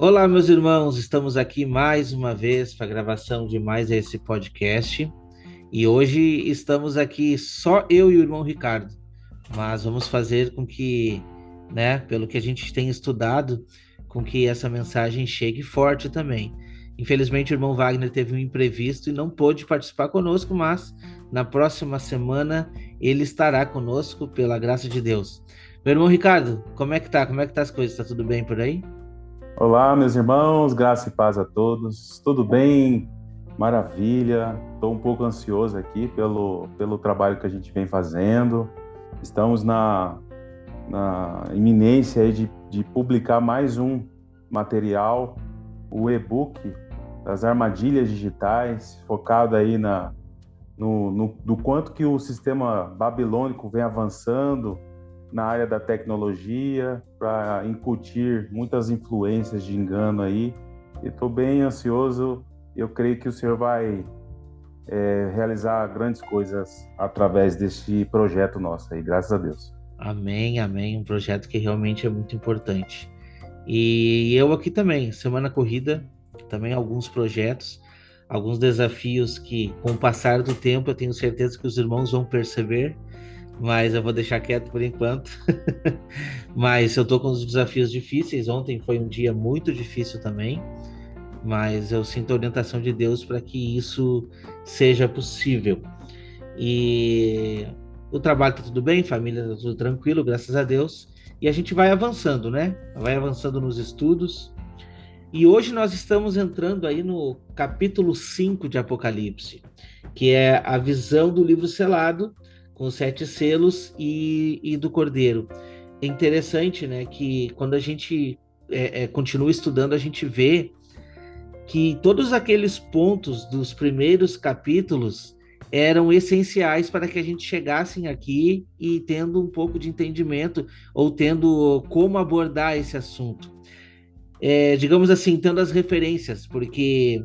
Olá, meus irmãos, estamos aqui mais uma vez para a gravação de mais esse podcast e hoje estamos aqui só eu e o irmão Ricardo, mas vamos fazer com que, né, pelo que a gente tem estudado, com que essa mensagem chegue forte também. Infelizmente, o irmão Wagner teve um imprevisto e não pôde participar conosco, mas na próxima semana ele estará conosco pela graça de Deus. Meu irmão Ricardo, como é que tá? Como é que tá as coisas? Tá tudo bem por aí? Olá, meus irmãos, graça e paz a todos. Tudo bem? Maravilha. Estou um pouco ansioso aqui pelo trabalho que a gente vem fazendo. Estamos na iminência aí de publicar mais um material, o e-book das armadilhas digitais, focado aí do quanto que o sistema babilônico vem avançando na área da tecnologia para incutir muitas influências de engano aí. E estou bem ansioso. Eu creio que o Senhor vai realizar grandes coisas através deste projeto nosso aí, graças a Deus. Amém, amém. Um projeto que realmente é muito importante. E eu aqui também, semana corrida, também alguns projetos, alguns desafios que, com o passar do tempo, eu tenho certeza que os irmãos vão perceber, mas eu vou deixar quieto por enquanto. Mas eu tô com os desafios difíceis. Ontem foi um dia muito difícil também, mas eu sinto a orientação de Deus para que isso seja possível. E o trabalho tá tudo bem, família tá tudo tranquilo, graças a Deus. E a gente vai avançando, né? Vai avançando nos estudos. E hoje nós estamos entrando aí no capítulo 5 de Apocalipse, que é a visão do livro selado, com os sete selos e do Cordeiro. É interessante, né, que quando a gente continua estudando, a gente vê que todos aqueles pontos dos primeiros capítulos eram essenciais para que a gente chegasse aqui e tendo um pouco de entendimento ou tendo como abordar esse assunto. Digamos assim, tendo as referências, porque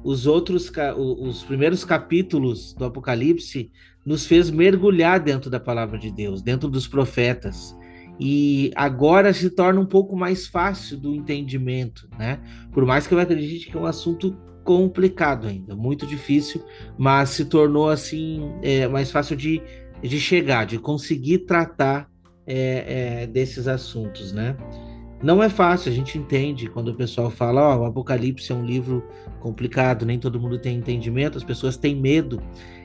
os primeiros capítulos do Apocalipse nos fez mergulhar dentro da palavra de Deus, dentro dos profetas. E agora se torna um pouco mais fácil do entendimento, né? Por mais que eu acredite que é um assunto complicado ainda, muito difícil, mas se tornou assim mais fácil de chegar, de conseguir tratar desses assuntos, né? Não é fácil, a gente entende quando o pessoal fala, ó, o Apocalipse é um livro complicado, nem todo mundo tem entendimento, as pessoas têm medo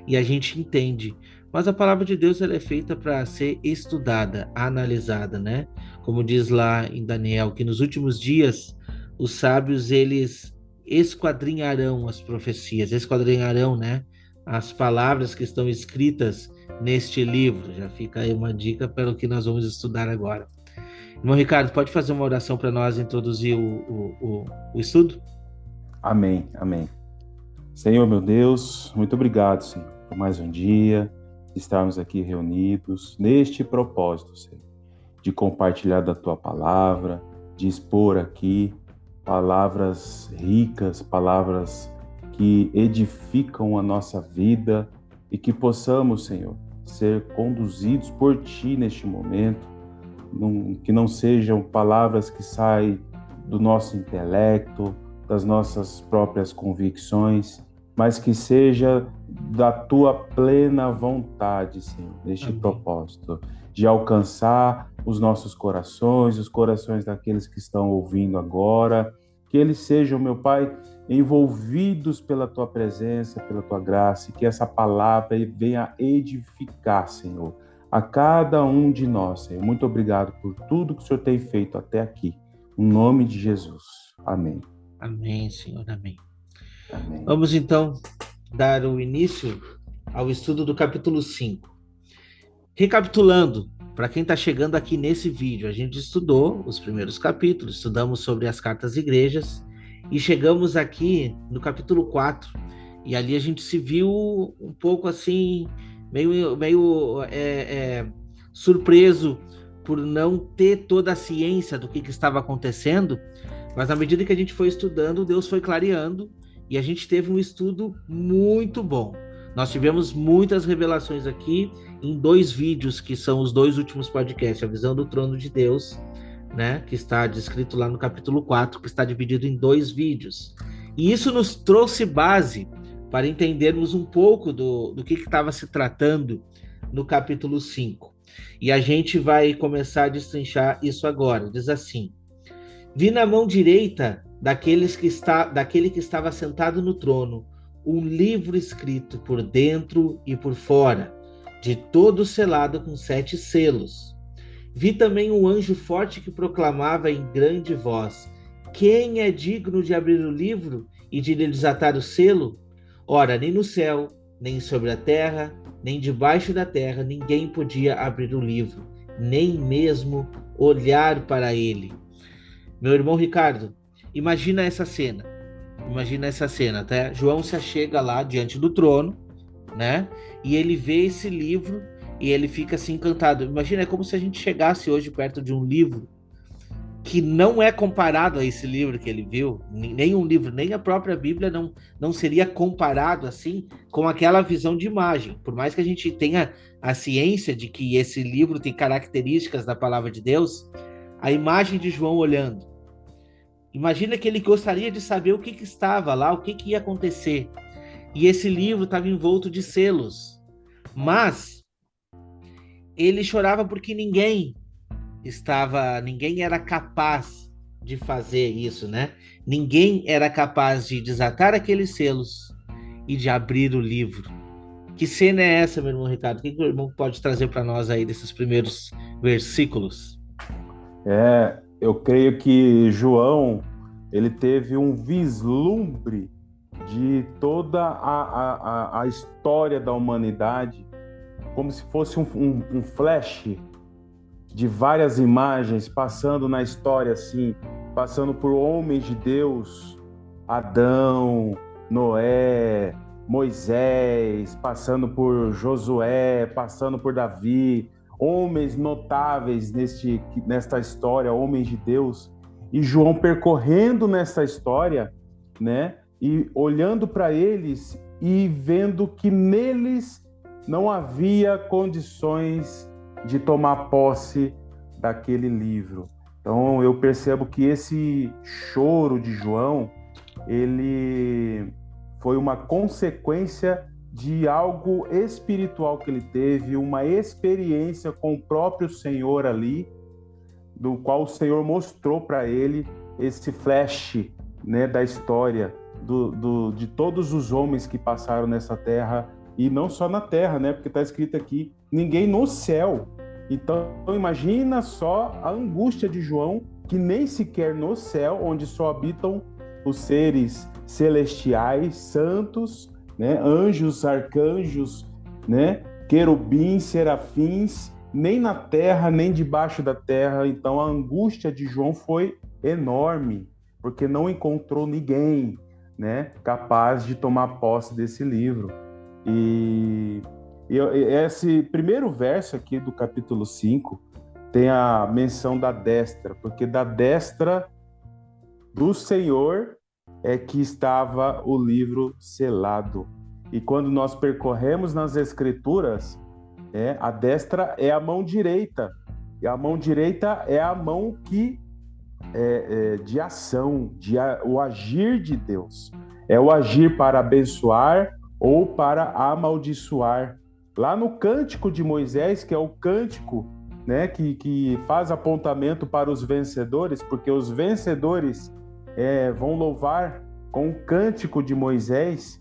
e a gente entende. Mas a palavra de Deus ela é feita para ser estudada, analisada, né? Como diz lá em Daniel, que nos últimos dias os sábios eles esquadrinharão as profecias, esquadrinharão, né, as palavras que estão escritas neste livro. Já fica aí uma dica para o que nós vamos estudar agora. Irmão Ricardo, pode fazer uma oração para nós introduzir o estudo? Amém, amém. Senhor, meu Deus, muito obrigado, Senhor, por mais um dia, de estarmos aqui reunidos neste propósito, Senhor, de compartilhar da Tua palavra, de expor aqui palavras ricas, palavras que edificam a nossa vida e que possamos, Senhor, ser conduzidos por Ti neste momento, que não sejam palavras que saem do nosso intelecto, das nossas próprias convicções, mas que seja da Tua plena vontade, Senhor, neste Amém. propósito, de alcançar os nossos corações, os corações daqueles que estão ouvindo agora, que eles sejam, meu Pai, envolvidos pela Tua presença, pela Tua graça, e que essa palavra venha edificar, Senhor, a cada um de nós, Senhor. Muito obrigado por tudo que o Senhor tem feito até aqui. Em nome de Jesus. Amém. Amém, Senhor, amém. Amém. Vamos então dar o início ao estudo do capítulo 5. Recapitulando, para quem está chegando aqui nesse vídeo, a gente estudou os primeiros capítulos, estudamos sobre as cartas igrejas e chegamos aqui no capítulo 4. E ali a gente se viu um pouco assim, meio surpreso por não ter toda a ciência do que estava acontecendo, mas na medida que a gente foi estudando, Deus foi clareando e a gente teve um estudo muito bom. Nós tivemos muitas revelações aqui em dois vídeos, que são os dois últimos podcasts, a visão do trono de Deus, né, que está descrito lá no capítulo 4, que está dividido em 2 vídeos. E isso nos trouxe base para entendermos um pouco do que estava se tratando no capítulo 5. E a gente vai começar a destrinchar isso agora. Diz assim: vi na mão direita daquele que estava sentado no trono um livro escrito por dentro e por fora, de todo selado com 7 selos. Vi também um anjo forte que proclamava em grande voz: quem é digno de abrir o livro e de lhe desatar o selo? Ora, nem no céu, nem sobre a terra, nem debaixo da terra, ninguém podia abrir o livro, nem mesmo olhar para ele. Meu irmão Ricardo, imagina essa cena. Imagina essa cena, tá? João se achega lá diante do trono, né? E ele vê esse livro e ele fica assim encantado. Imagina, é como se a gente chegasse hoje perto de um livro que não é comparado a esse livro que ele viu, nenhum livro, nem a própria Bíblia não seria comparado assim com aquela visão de imagem. Por mais que a gente tenha a ciência de que esse livro tem características da palavra de Deus, a imagem de João olhando. Imagina que ele gostaria de saber o que estava lá, o que ia acontecer. E esse livro estava envolto de selos. Mas ele chorava porque ninguém era capaz de fazer isso, né? Ninguém era capaz de desatar aqueles selos e de abrir o livro. Que cena é essa, meu irmão Ricardo? O que o irmão pode trazer para nós aí desses primeiros versículos? Eu creio que João, ele teve um vislumbre de toda a história da humanidade, como se fosse um flash de várias imagens passando na história, assim, passando por homens de Deus, Adão, Noé, Moisés, passando por Josué, passando por Davi, homens notáveis nesta história, homens de Deus, e João percorrendo nessa história, né, e olhando para eles e vendo que neles não havia condições de tomar posse daquele livro. Então eu percebo que esse choro de João, ele foi uma consequência de algo espiritual que ele teve, uma experiência com o próprio Senhor ali, do qual o Senhor mostrou para ele esse flash, né, da história de todos os homens que passaram nessa terra, e não só na terra, né, porque está escrito aqui, ninguém no céu. Então imagina só a angústia de João, que nem sequer no céu, onde só habitam os seres celestiais, santos, né, anjos, arcanjos, né, querubins, serafins, nem na terra, nem debaixo da terra. Então a angústia de João foi enorme, porque não encontrou ninguém, né, capaz de tomar posse desse livro. E esse primeiro verso aqui do capítulo 5 tem a menção da destra, porque da destra do Senhor é que estava o livro selado. E quando nós percorremos nas Escrituras, a destra é a mão direita, e a mão direita é a mão que de ação, o agir de Deus. É o agir para abençoar ou para amaldiçoar. Lá no Cântico de Moisés, que é o cântico, né, que faz apontamento para os vencedores, porque os vencedores vão louvar com o Cântico de Moisés.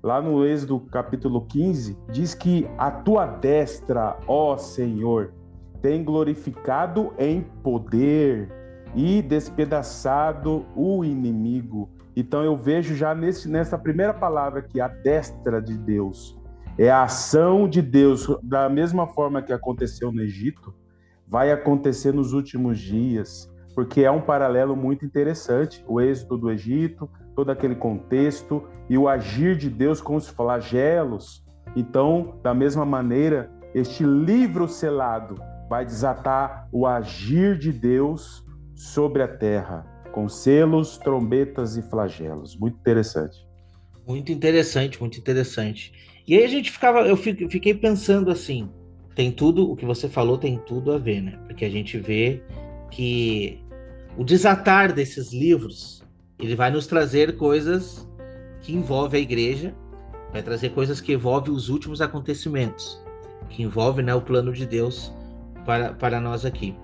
Lá no Êxodo capítulo 15, diz que a tua destra, ó Senhor, tem glorificado em poder e despedaçado o inimigo. Então eu vejo já nessa primeira palavra aqui, a destra de Deus. É a ação de Deus, da mesma forma que aconteceu no Egito, vai acontecer nos últimos dias, porque é um paralelo muito interessante, o êxodo do Egito, todo aquele contexto, e o agir de Deus com os flagelos. Então, da mesma maneira, este livro selado vai desatar o agir de Deus sobre a terra, com selos, trombetas e flagelos. Muito interessante. Muito interessante, muito interessante. E aí eu fiquei pensando assim, tem tudo, o que você falou tem tudo a ver, né? Porque a gente vê que o desatar desses livros, ele vai nos trazer coisas que envolvem a igreja, vai trazer coisas que envolvem os últimos acontecimentos, que envolvem, né, o plano de Deus para nós aqui.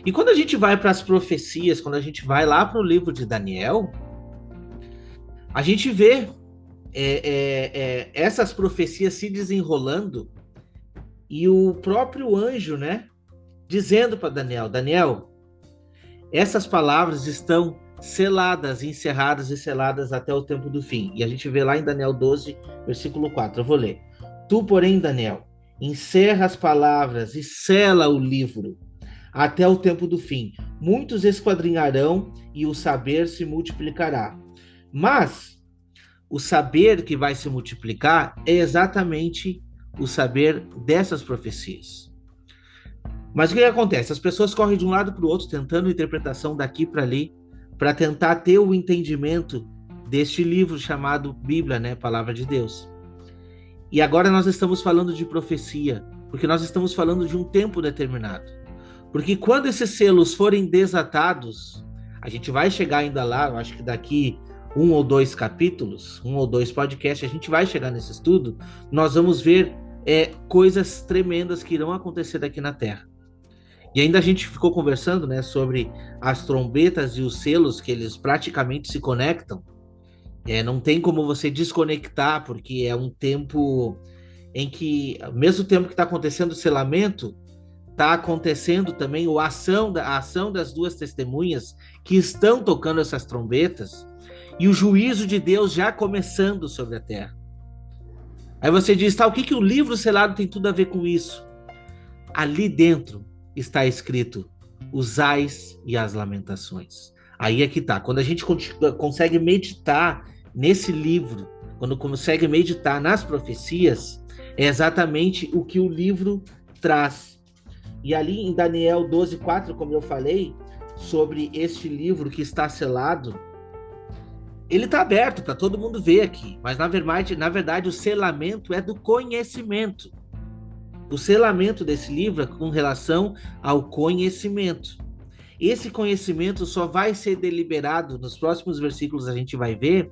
E quando a gente vai para as profecias, quando a gente vai lá para o livro de Daniel, a gente vê essas profecias se desenrolando e o próprio anjo, né, dizendo para Daniel, Daniel, essas palavras estão seladas, encerradas e seladas até o tempo do fim. E a gente vê lá em Daniel 12, versículo 4. Eu vou ler. Tu, porém, Daniel, encerra as palavras e sela o livro até o tempo do fim. Muitos esquadrinharão e o saber se multiplicará. Mas o saber que vai se multiplicar é exatamente o saber dessas profecias. Mas o que acontece? As pessoas correm de um lado para o outro, tentando interpretação daqui para ali, para tentar ter o entendimento deste livro chamado Bíblia, né? Palavra de Deus. E agora nós estamos falando de profecia, porque nós estamos falando de um tempo determinado. Porque quando esses selos forem desatados, a gente vai chegar ainda lá, eu acho que daqui 1 ou 2 capítulos, 1 ou 2 podcasts, a gente vai chegar nesse estudo, nós vamos ver coisas tremendas que irão acontecer aqui na Terra. E ainda a gente ficou conversando, né, sobre as trombetas e os selos, que eles praticamente se conectam. Não tem como você desconectar, porque é um tempo em que, ao mesmo tempo que está acontecendo o selamento, está acontecendo também a ação das duas testemunhas que estão tocando essas trombetas e o juízo de Deus já começando sobre a terra. Aí você diz, tá, o que o livro selado tem tudo a ver com isso? Ali dentro está escrito os ais e as lamentações. Aí é que tá. Quando a gente consegue meditar nesse livro, quando consegue meditar nas profecias, é exatamente o que o livro traz. E ali em Daniel 12:4, como eu falei, sobre este livro que está selado, ele está aberto para todo mundo ver aqui, mas na verdade o selamento é do conhecimento. O selamento desse livro é com relação ao conhecimento. Esse conhecimento só vai ser deliberado, nos próximos versículos a gente vai ver,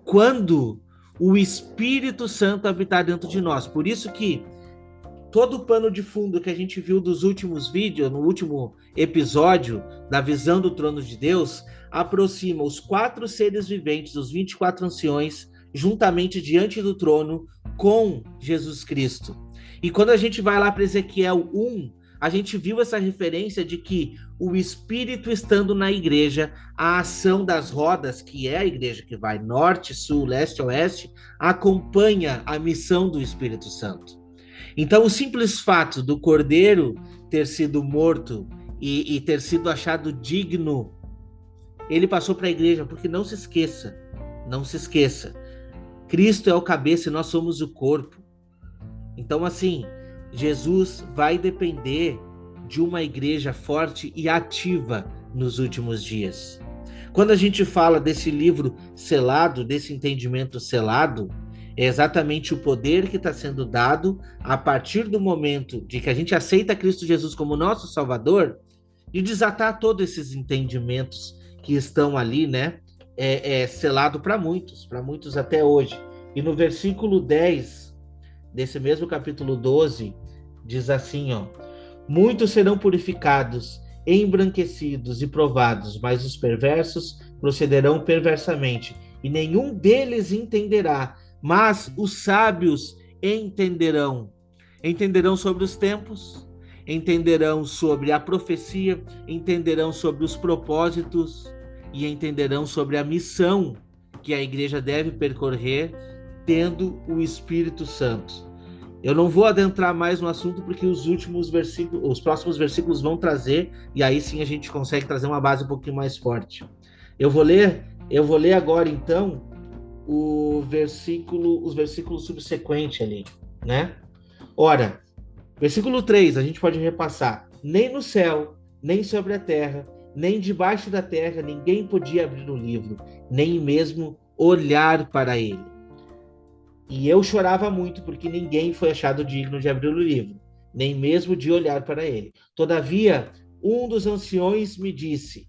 quando o Espírito Santo habitar dentro de nós. Por isso que todo o pano de fundo que a gente viu dos últimos vídeos, no último episódio da visão do trono de Deus, aproxima os 4 seres viventes, os 24 anciões, juntamente diante do trono com Jesus Cristo. E quando a gente vai lá para Ezequiel 1, a gente viu essa referência de que o Espírito estando na igreja, a ação das rodas, que é a igreja que vai norte, sul, leste, oeste, acompanha a missão do Espírito Santo. Então, o simples fato do cordeiro ter sido morto e ter sido achado digno, ele passou para a igreja, porque não se esqueça, Cristo é o cabeça e nós somos o corpo. Então, assim, Jesus vai depender de uma igreja forte e ativa nos últimos dias. Quando a gente fala desse livro selado, desse entendimento selado, é exatamente o poder que está sendo dado a partir do momento de que a gente aceita Cristo Jesus como nosso Salvador, de desatar todos esses entendimentos que estão ali, né, selado para muitos até hoje. E no versículo 10 desse mesmo capítulo 12, diz assim, ó: muitos serão purificados, embranquecidos e provados, mas os perversos procederão perversamente, e nenhum deles entenderá, mas os sábios entenderão. Entenderão sobre os tempos, entenderão sobre a profecia, entenderão sobre os propósitos e entenderão sobre a missão que a igreja deve percorrer tendo o Espírito Santo. Eu não vou adentrar mais no assunto porque os próximos versículos vão trazer, e aí sim a gente consegue trazer uma base um pouquinho mais forte. Eu vou ler agora então os versículos subsequentes ali, né? Ora, versículo 3, a gente pode repassar: nem no céu, nem sobre a terra, nem debaixo da terra, ninguém podia abrir o livro, nem mesmo olhar para ele. E eu chorava muito, porque ninguém foi achado digno de abrir o livro, nem mesmo de olhar para ele. Todavia, um dos anciões me disse: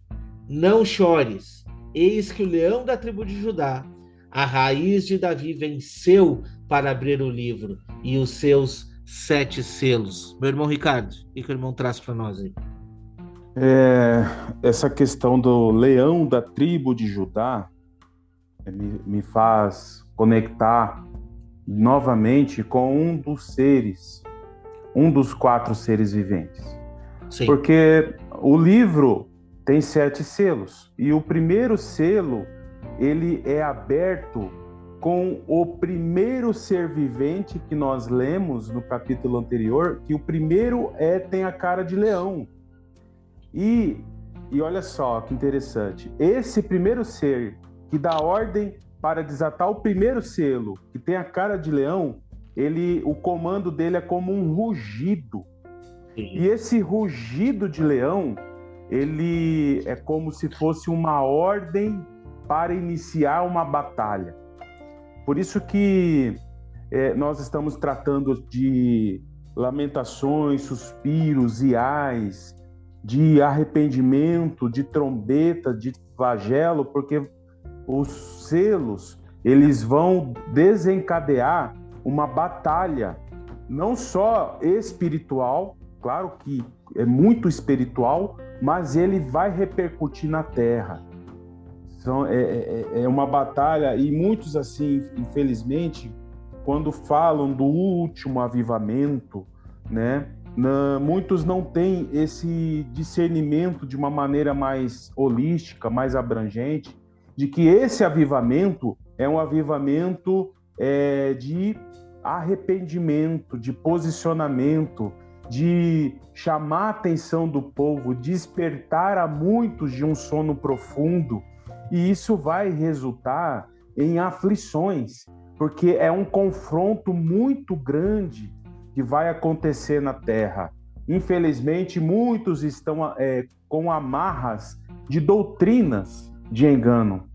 não chores, eis que o leão da tribo de Judá, a raiz de Davi, venceu para abrir o livro e os seus 7 selos. Meu irmão Ricardo, o que o irmão traz para nós aí? Essa questão do leão da tribo de Judá me faz conectar novamente com um dos 4 seres viventes. Sim. Porque o livro tem 7 selos e o primeiro selo ele é aberto com o primeiro ser vivente que nós lemos no capítulo anterior, que o primeiro tem a cara de leão. E olha só que interessante, esse primeiro ser que dá ordem para desatar o primeiro selo, que tem a cara de leão, o comando dele é como um rugido. Sim. E esse rugido de leão, ele é como se fosse uma ordem para iniciar uma batalha. Por isso que nós estamos tratando de lamentações, suspiros e ais, de arrependimento, de trombeta, de flagelo, porque os selos, eles vão desencadear uma batalha, não só espiritual, claro que é muito espiritual, mas ele vai repercutir na terra. Então, é uma batalha, e muitos, assim, infelizmente, quando falam do último avivamento, né, muitos não têm esse discernimento de uma maneira mais holística, mais abrangente, de que esse avivamento é um avivamento de arrependimento, de posicionamento, de chamar a atenção do povo, despertar a muitos de um sono profundo, e isso vai resultar em aflições, porque é um confronto muito grande que vai acontecer na terra. Infelizmente, muitos estão com amarras de doutrinas de engano.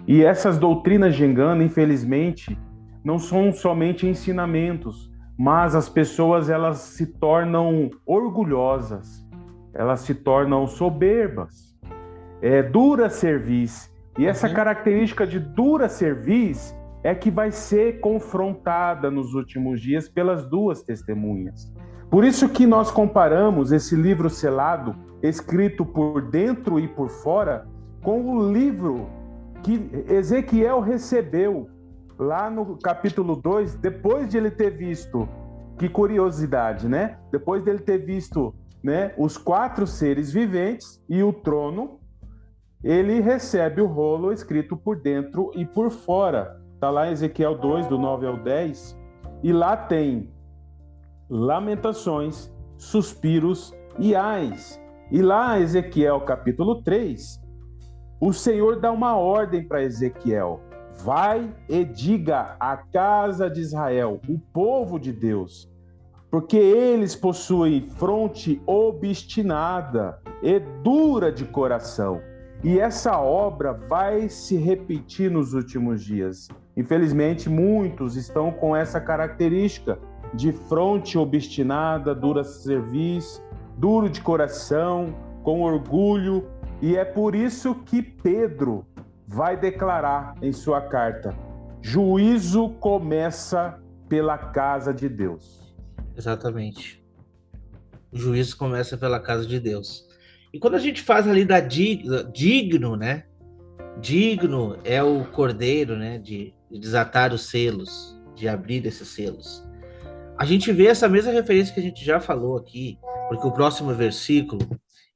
E essas doutrinas de engano, infelizmente, não são somente ensinamentos, mas as pessoas elas se tornam orgulhosas, elas se tornam soberbas, dura cerviz. E essa característica de dura cerviz é que vai ser confrontada nos últimos dias pelas 2 testemunhas. Por isso que nós comparamos esse livro selado, escrito por dentro e por fora, com o livro que Ezequiel recebeu lá no capítulo 2, depois de ele ter visto, que curiosidade, né? Depois dele ter visto, né, os 4 seres viventes e o trono, ele recebe o rolo escrito por dentro e por fora. Está lá em Ezequiel 2, do 9 ao 10, e lá tem lamentações, suspiros e ais. E lá em Ezequiel capítulo 3, o Senhor dá uma ordem para Ezequiel: vai e diga à casa de Israel, o povo de Deus, porque eles possuem fronte obstinada e dura de coração. E essa obra vai se repetir nos últimos dias. Infelizmente, muitos estão com essa característica de fronte obstinada, dura cerviz, duro de coração, com orgulho. E é por isso que Pedro vai declarar em sua carta: juízo começa pela casa de Deus. Exatamente. O juízo começa pela casa de Deus. E quando a gente faz ali da digno, né? Digno é o cordeiro, né? De desatar os selos, de abrir esses selos. A gente vê essa mesma referência que a gente já falou aqui, porque o próximo versículo,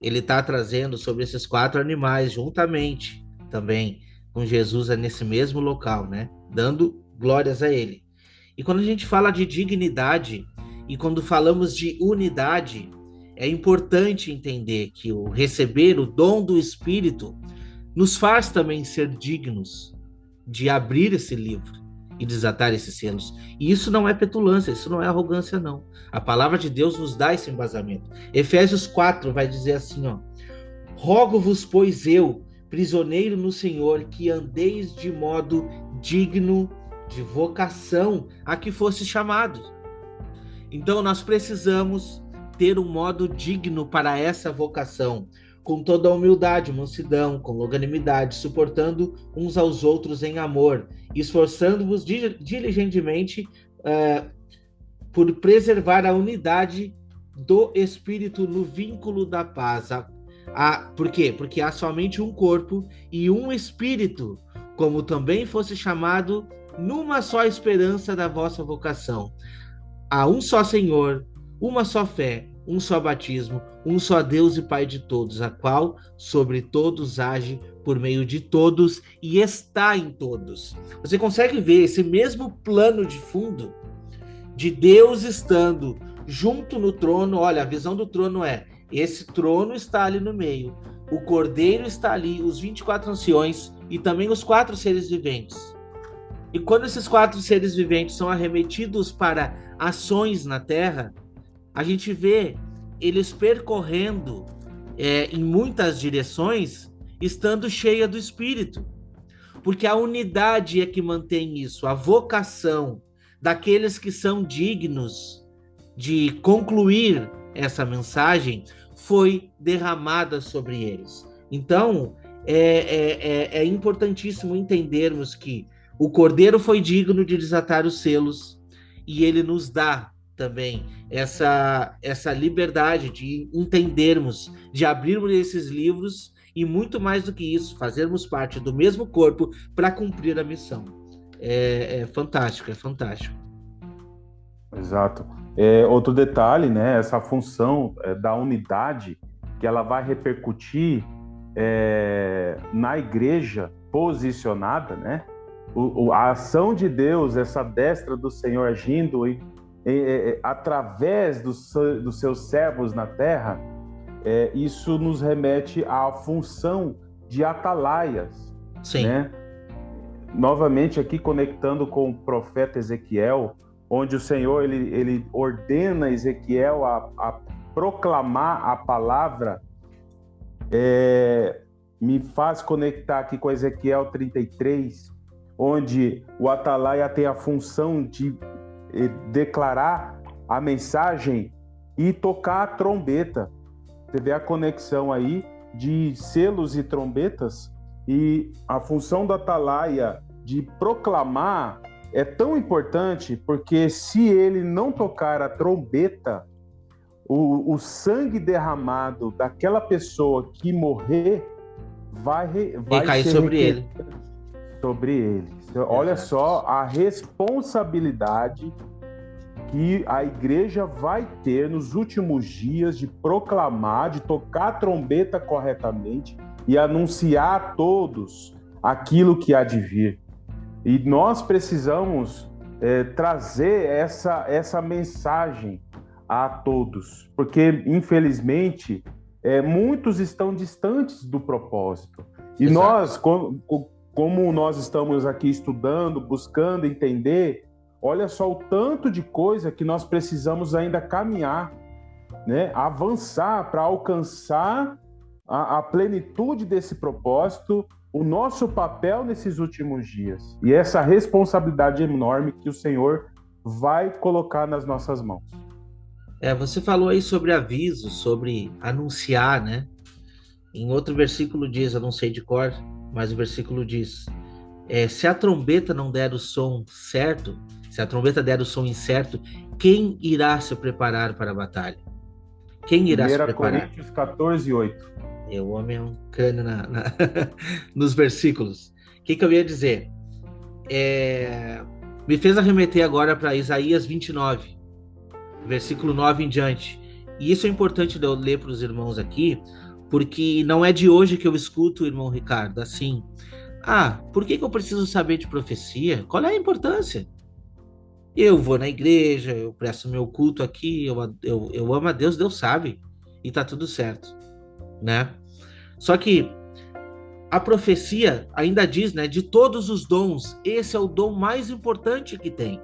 ele está trazendo sobre esses 4 animais juntamente também com Jesus nesse mesmo local, né? Dando glórias a ele. E quando a gente fala de dignidade e quando falamos de unidade, é importante entender que o receber o dom do Espírito nos faz também ser dignos de abrir esse livro e desatar esses selos. E isso não é petulância, isso não é arrogância, não. A palavra de Deus nos dá esse embasamento. Efésios 4 vai dizer assim, ó: rogo-vos, pois eu, prisioneiro no Senhor, que andeis de modo digno de vocação a que fosse chamado. Então nós precisamos ter um modo digno para essa vocação, com toda a humildade, mansidão, com longanimidade, suportando uns aos outros em amor, esforçando-vos diligentemente por preservar a unidade do Espírito no vínculo da paz. Por quê? Porque há somente um corpo e um Espírito, como também fosse chamado numa só esperança da vossa vocação. Há um só Senhor, uma só fé, um só batismo, um só Deus e Pai de todos, a qual sobre todos age por meio de todos e está em todos. Você consegue ver esse mesmo plano de fundo de Deus estando junto no trono? Olha, a visão do trono é: esse trono está ali no meio, o Cordeiro está ali, os 24 anciões e também os 4 seres viventes. E quando esses 4 seres viventes são arremetidos para ações na terra, a gente vê eles percorrendo em muitas direções, estando cheia do Espírito. Porque a unidade é que mantém isso, a vocação daqueles que são dignos de concluir essa mensagem foi derramada sobre eles. Então, é importantíssimo entendermos que o Cordeiro foi digno de desatar os selos e ele nos dá também essa liberdade de entendermos, de abrirmos esses livros e, muito mais do que isso, fazermos parte do mesmo corpo para cumprir a missão. É fantástico, é fantástico. Exato. Outro detalhe, né? Essa função da unidade, que ela vai repercutir na igreja posicionada, né? A ação de Deus, essa destra do Senhor agindo através dos seus servos na terra, isso nos remete à função de atalaias. Sim. Né? Novamente aqui conectando com o profeta Ezequiel, onde o Senhor ele ordena Ezequiel a proclamar a palavra, me faz conectar aqui com Ezequiel 33, onde o atalaia tem a função de declarar a mensagem e tocar a trombeta. Você vê a conexão aí de selos e trombetas, e a função do atalaia de proclamar é tão importante, porque se ele não tocar a trombeta, o sangue derramado daquela pessoa que morrer vai cair sobre ele. Sobre ele. Olha só a responsabilidade que a igreja vai ter nos últimos dias de proclamar, de tocar a trombeta corretamente e anunciar a todos aquilo que há de vir. E nós precisamos trazer essa mensagem a todos, porque, infelizmente, muitos estão distantes do propósito. E exato. Nós, como nós estamos aqui estudando, buscando entender, olha só o tanto de coisa que nós precisamos ainda caminhar, né? Avançar para alcançar a plenitude desse propósito, o nosso papel nesses últimos dias. E essa responsabilidade enorme que o Senhor vai colocar nas nossas mãos. Você falou aí sobre aviso, sobre anunciar, né? Em outro versículo diz, eu não sei de cor, mas o versículo diz, se a trombeta não der o som certo, se a trombeta der o som incerto, quem irá se preparar para a batalha? Quem irá se preparar? 1 Coríntios 14, 8. O homem é um crânio nos versículos. O que eu ia dizer? Me fez arremeter agora para Isaías 29, versículo 9 em diante. E isso é importante de eu ler para os irmãos aqui, porque não é de hoje que eu escuto o irmão Ricardo assim: por que eu preciso saber de profecia? Qual é a importância? Eu vou na igreja, eu presto meu culto aqui, eu amo a Deus, Deus sabe, e tá tudo certo, né? Só que a profecia ainda diz, né, de todos os dons, esse é o dom mais importante que tem.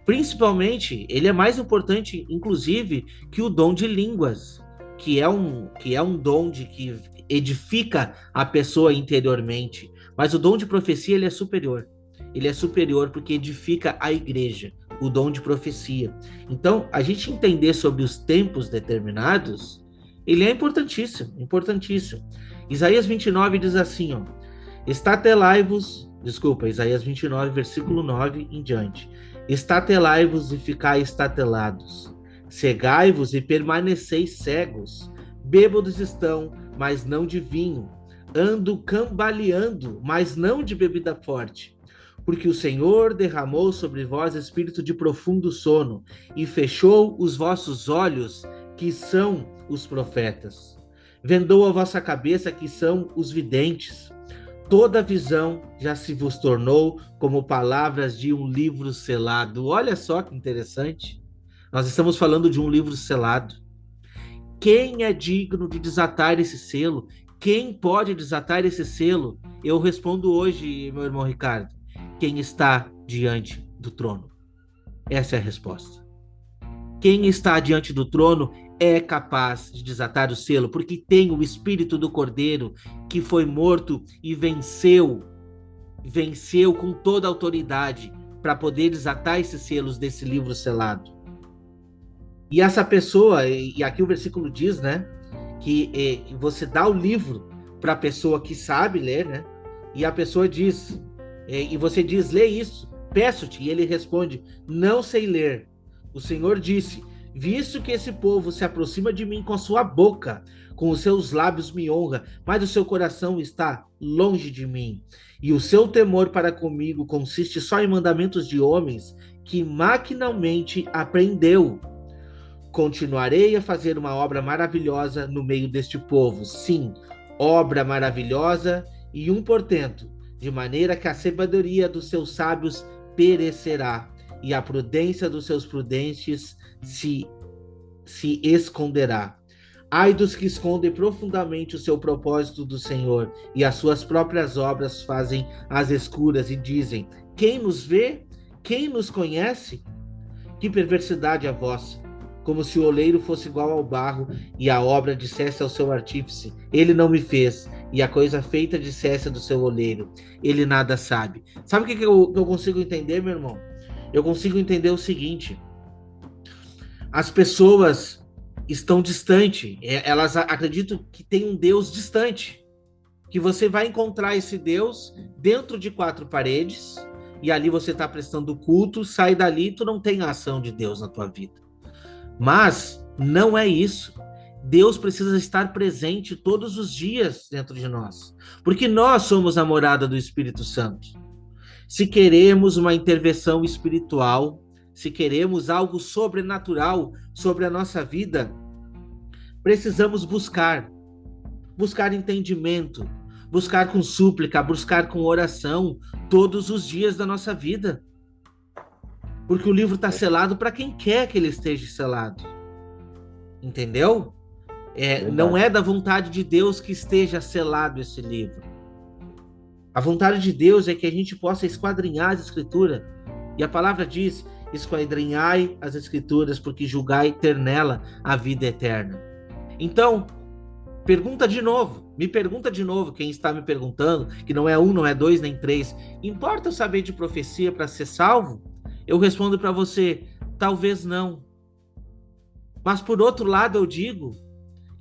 Principalmente, ele é mais importante, inclusive, que o dom de línguas, que é um dom que edifica a pessoa interiormente. Mas o dom de profecia, ele é superior. Ele é superior porque edifica a igreja, o dom de profecia. Então, a gente entender sobre os tempos determinados, ele é importantíssimo, importantíssimo. Isaías 29 diz assim, ó, Isaías 29, versículo 9 em diante. Estatelai-vos e ficai estatelados, cegai-vos e permaneceis cegos, bêbados estão, mas não de vinho, ando cambaleando, mas não de bebida forte, porque o Senhor derramou sobre vós espírito de profundo sono e fechou os vossos olhos, que são os profetas. Vendou a vossa cabeça, que são os videntes. Toda visão já se vos tornou como palavras de um livro selado. Olha só que interessante. Nós estamos falando de um livro selado. Quem é digno de desatar esse selo? Quem pode desatar esse selo? Eu respondo hoje, meu irmão Ricardo, quem está diante do trono. Essa é a resposta. Quem está diante do trono é capaz de desatar o selo, porque tem o Espírito do Cordeiro, que foi morto e venceu com toda a autoridade para poder desatar esses selos desse livro selado. E essa pessoa, e aqui o versículo diz, né, que você dá o livro para a pessoa que sabe ler, né, e a pessoa diz, e você diz, lê isso, peço-te, e ele responde, não sei ler. O Senhor disse, visto que esse povo se aproxima de mim com a sua boca, com os seus lábios me honra, mas o seu coração está longe de mim, e o seu temor para comigo consiste só em mandamentos de homens que maquinalmente aprendeu. Continuarei a fazer uma obra maravilhosa no meio deste povo, sim, obra maravilhosa e um portento, de maneira que a sabedoria dos seus sábios perecerá, e a prudência dos seus prudentes se esconderá. Ai dos que escondem profundamente o seu propósito do Senhor, e as suas próprias obras fazem às escuras, e dizem, quem nos vê? Quem nos conhece? Que perversidade a vossa! Como se o oleiro fosse igual ao barro, e a obra dissesse ao seu artífice, ele não me fez, e a coisa feita dissesse do seu oleiro, ele nada sabe. Sabe o que eu consigo entender, meu irmão? Eu consigo entender o seguinte, as pessoas estão distantes, elas acreditam que tem um Deus distante, que você vai encontrar esse Deus dentro de quatro paredes, e ali você está prestando culto, sai dali, tu não tem a ação de Deus na tua vida. Mas não é isso. Deus precisa estar presente todos os dias dentro de nós, porque nós somos a morada do Espírito Santo. Se queremos uma intervenção espiritual, se queremos algo sobrenatural sobre a nossa vida, precisamos buscar entendimento, buscar com súplica, buscar com oração todos os dias da nossa vida. Porque o livro está selado para quem quer que ele esteja selado. Entendeu? Não é da vontade de Deus que esteja selado esse livro. A vontade de Deus é que a gente possa esquadrinhar as Escrituras. E a palavra diz, esquadrinhai as Escrituras, porque julgai ter nela a vida eterna. Então, me pergunta de novo, quem está me perguntando, que não é um, não é dois, nem três, importa eu saber de profecia para ser salvo? Eu respondo para você, talvez não. Mas por outro lado eu digo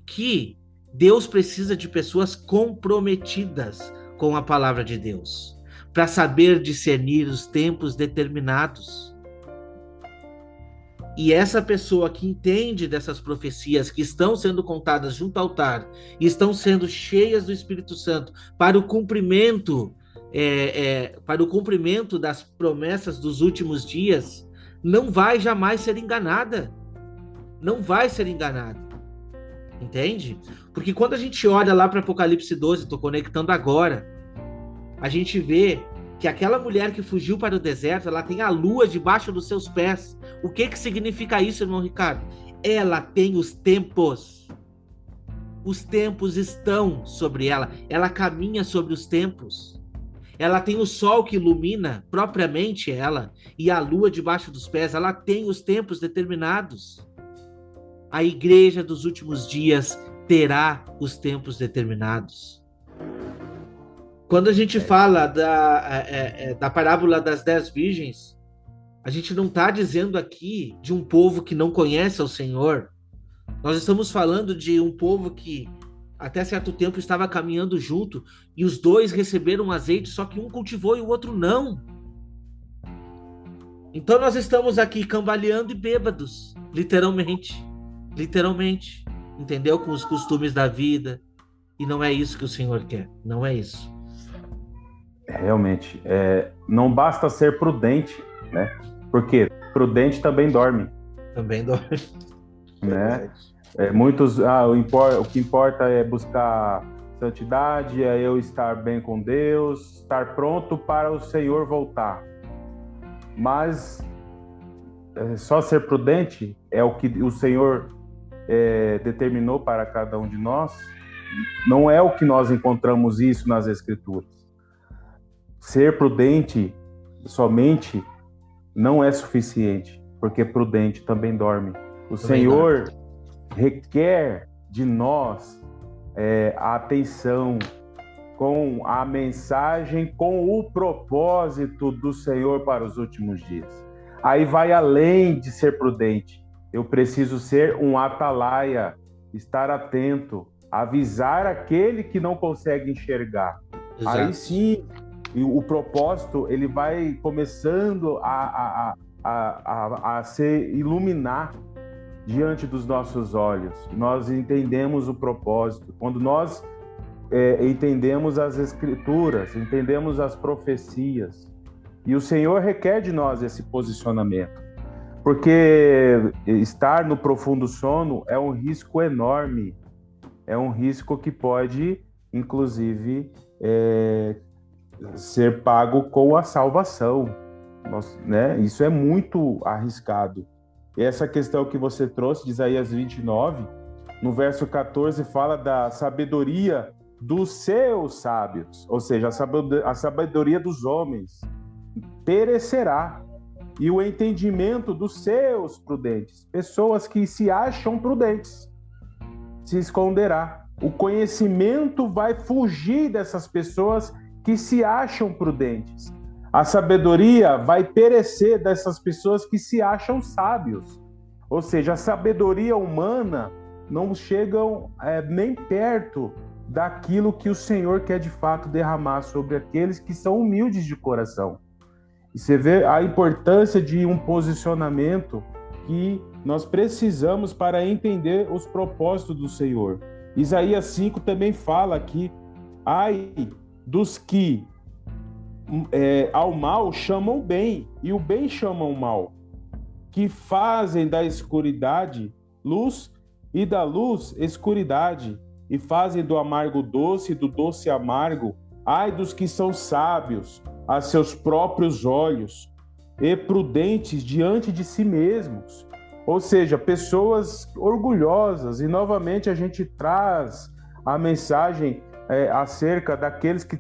que Deus precisa de pessoas comprometidas com a palavra de Deus, para saber discernir os tempos determinados. E essa pessoa que entende dessas profecias que estão sendo contadas junto ao altar e estão sendo cheias do Espírito Santo para o cumprimento das promessas dos últimos dias, não vai jamais ser enganada. Não vai ser enganada. Entende? Porque quando a gente olha lá para Apocalipse 12, estou conectando agora, a gente vê que aquela mulher que fugiu para o deserto, ela tem a lua debaixo dos seus pés. O que significa isso, irmão Ricardo? Ela tem os tempos. Os tempos estão sobre ela. Ela caminha sobre os tempos. Ela tem o sol que ilumina propriamente ela e a lua debaixo dos pés. Ela tem os tempos determinados. A igreja dos últimos dias terá os tempos determinados. Quando a gente fala da parábola das 10 virgens, A gente não está dizendo aqui de um povo que não conhece ao Senhor. Nós estamos falando de um povo que até certo tempo estava caminhando junto e os dois receberam azeite, só que um cultivou e o outro não. Então nós estamos aqui cambaleando e bêbados, literalmente. Literalmente. Entendeu? Com os costumes da vida. E não é isso que o Senhor quer. Não é isso. Realmente, não basta ser prudente, né? Porque prudente também dorme. Também dorme. Né? O que importa é buscar santidade, é eu estar bem com Deus, estar pronto para o Senhor voltar. Mas só ser prudente é o que o Senhor determinou para cada um de nós. Não é o que nós encontramos isso nas Escrituras. Ser prudente somente não é suficiente, porque prudente também dorme. O Senhor requer de nós a atenção com a mensagem, com o propósito do Senhor para os últimos dias. Aí vai além de ser prudente. Eu preciso ser um atalaia, estar atento, avisar aquele que não consegue enxergar. Exato. Aí sim, o propósito ele vai começando a se iluminar diante dos nossos olhos. Nós entendemos o propósito. Quando nós entendemos as Escrituras, entendemos as profecias, e o Senhor requer de nós esse posicionamento, porque estar no profundo sono é um risco enorme, é um risco que pode, inclusive, ser pago com a salvação. Né? Isso é muito arriscado. E essa questão que você trouxe de Isaías 29, no verso 14, fala da sabedoria dos seus sábios, ou seja, a sabedoria dos homens perecerá, e o entendimento dos seus prudentes, pessoas que se acham prudentes, se esconderá. O conhecimento vai fugir dessas pessoas que se acham prudentes. A sabedoria vai perecer dessas pessoas que se acham sábios. Ou seja, a sabedoria humana não chega nem perto daquilo que o Senhor quer de fato derramar sobre aqueles que são humildes de coração. E você vê a importância de um posicionamento que nós precisamos para entender os propósitos do Senhor. Isaías 5 também fala que ai dos que ao mal chamam bem, e o bem chamam mal, que fazem da escuridade luz e da luz escuridade, e fazem do amargo doce e do doce amargo. Ai dos que são sábios a seus próprios olhos e prudentes diante de si mesmos. Ou seja, pessoas orgulhosas. E novamente a gente traz a mensagem acerca daqueles que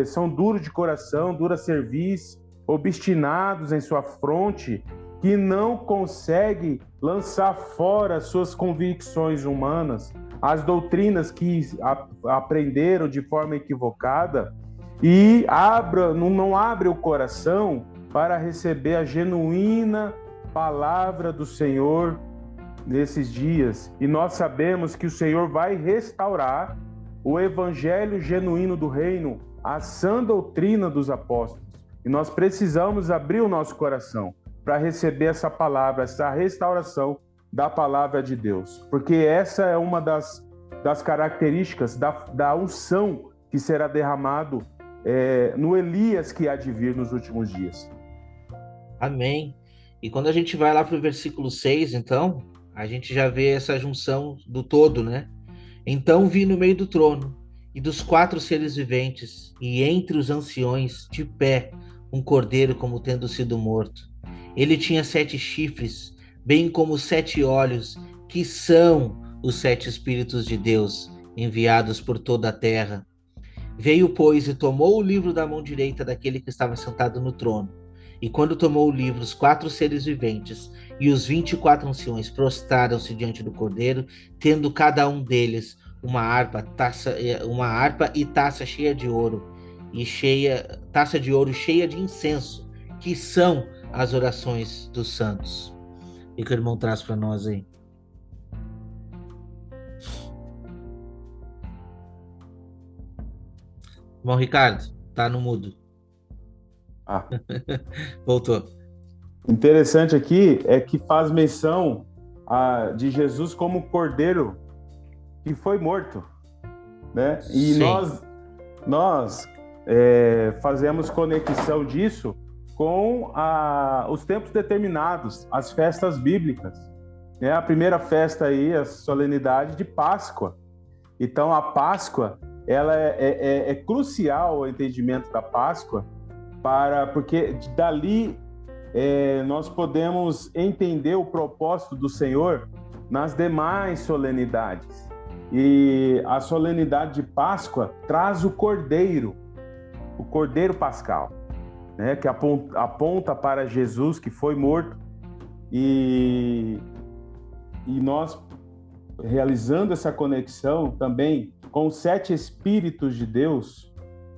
são duros de coração, dura cerviz, obstinados em sua fronte, que não conseguem lançar fora suas convicções humanas, as doutrinas que aprenderam de forma equivocada, e não abre o coração para receber a genuína palavra do Senhor nesses dias. E nós sabemos que o Senhor vai restaurar o evangelho genuíno do reino, a sã doutrina dos apóstolos. E nós precisamos abrir o nosso coração para receber essa palavra, essa restauração da palavra de Deus. Porque essa é uma das características da unção que será derramado no Elias que há de vir nos últimos dias. Amém. E quando a gente vai lá para o versículo 6, então, a gente já vê essa junção do todo, né? Então vi no meio do trono e dos 4 seres viventes, e entre os anciões, de pé, um cordeiro como tendo sido morto. Ele tinha 7 chifres, bem como 7 olhos, que são os 7 Espíritos de Deus, enviados por toda a terra. Veio, pois, e tomou o livro da mão direita daquele que estava sentado no trono. E quando tomou o livro, os 4 seres viventes e os 24 anciões prostraram-se diante do cordeiro, tendo cada um deles uma harpa e taça cheia de ouro, taça de ouro cheia de incenso, que são as orações dos santos? E que o irmão traz para nós aí. Irmão Ricardo, tá no mudo. Ah, Voltou. interessante aqui é que faz menção de Jesus como cordeiro que foi morto, né? E Sim. nós fazemos conexão disso com os tempos determinados, as festas bíblicas, né? A primeira festa aí, a solenidade de Páscoa. Então, a Páscoa, ela é crucial o entendimento da Páscoa, porque dali nós podemos entender o propósito do Senhor nas demais solenidades. E a solenidade de Páscoa traz o Cordeiro Pascal, né, que aponta para Jesus, que foi morto, e nós realizando essa conexão também com os 7 Espíritos de Deus,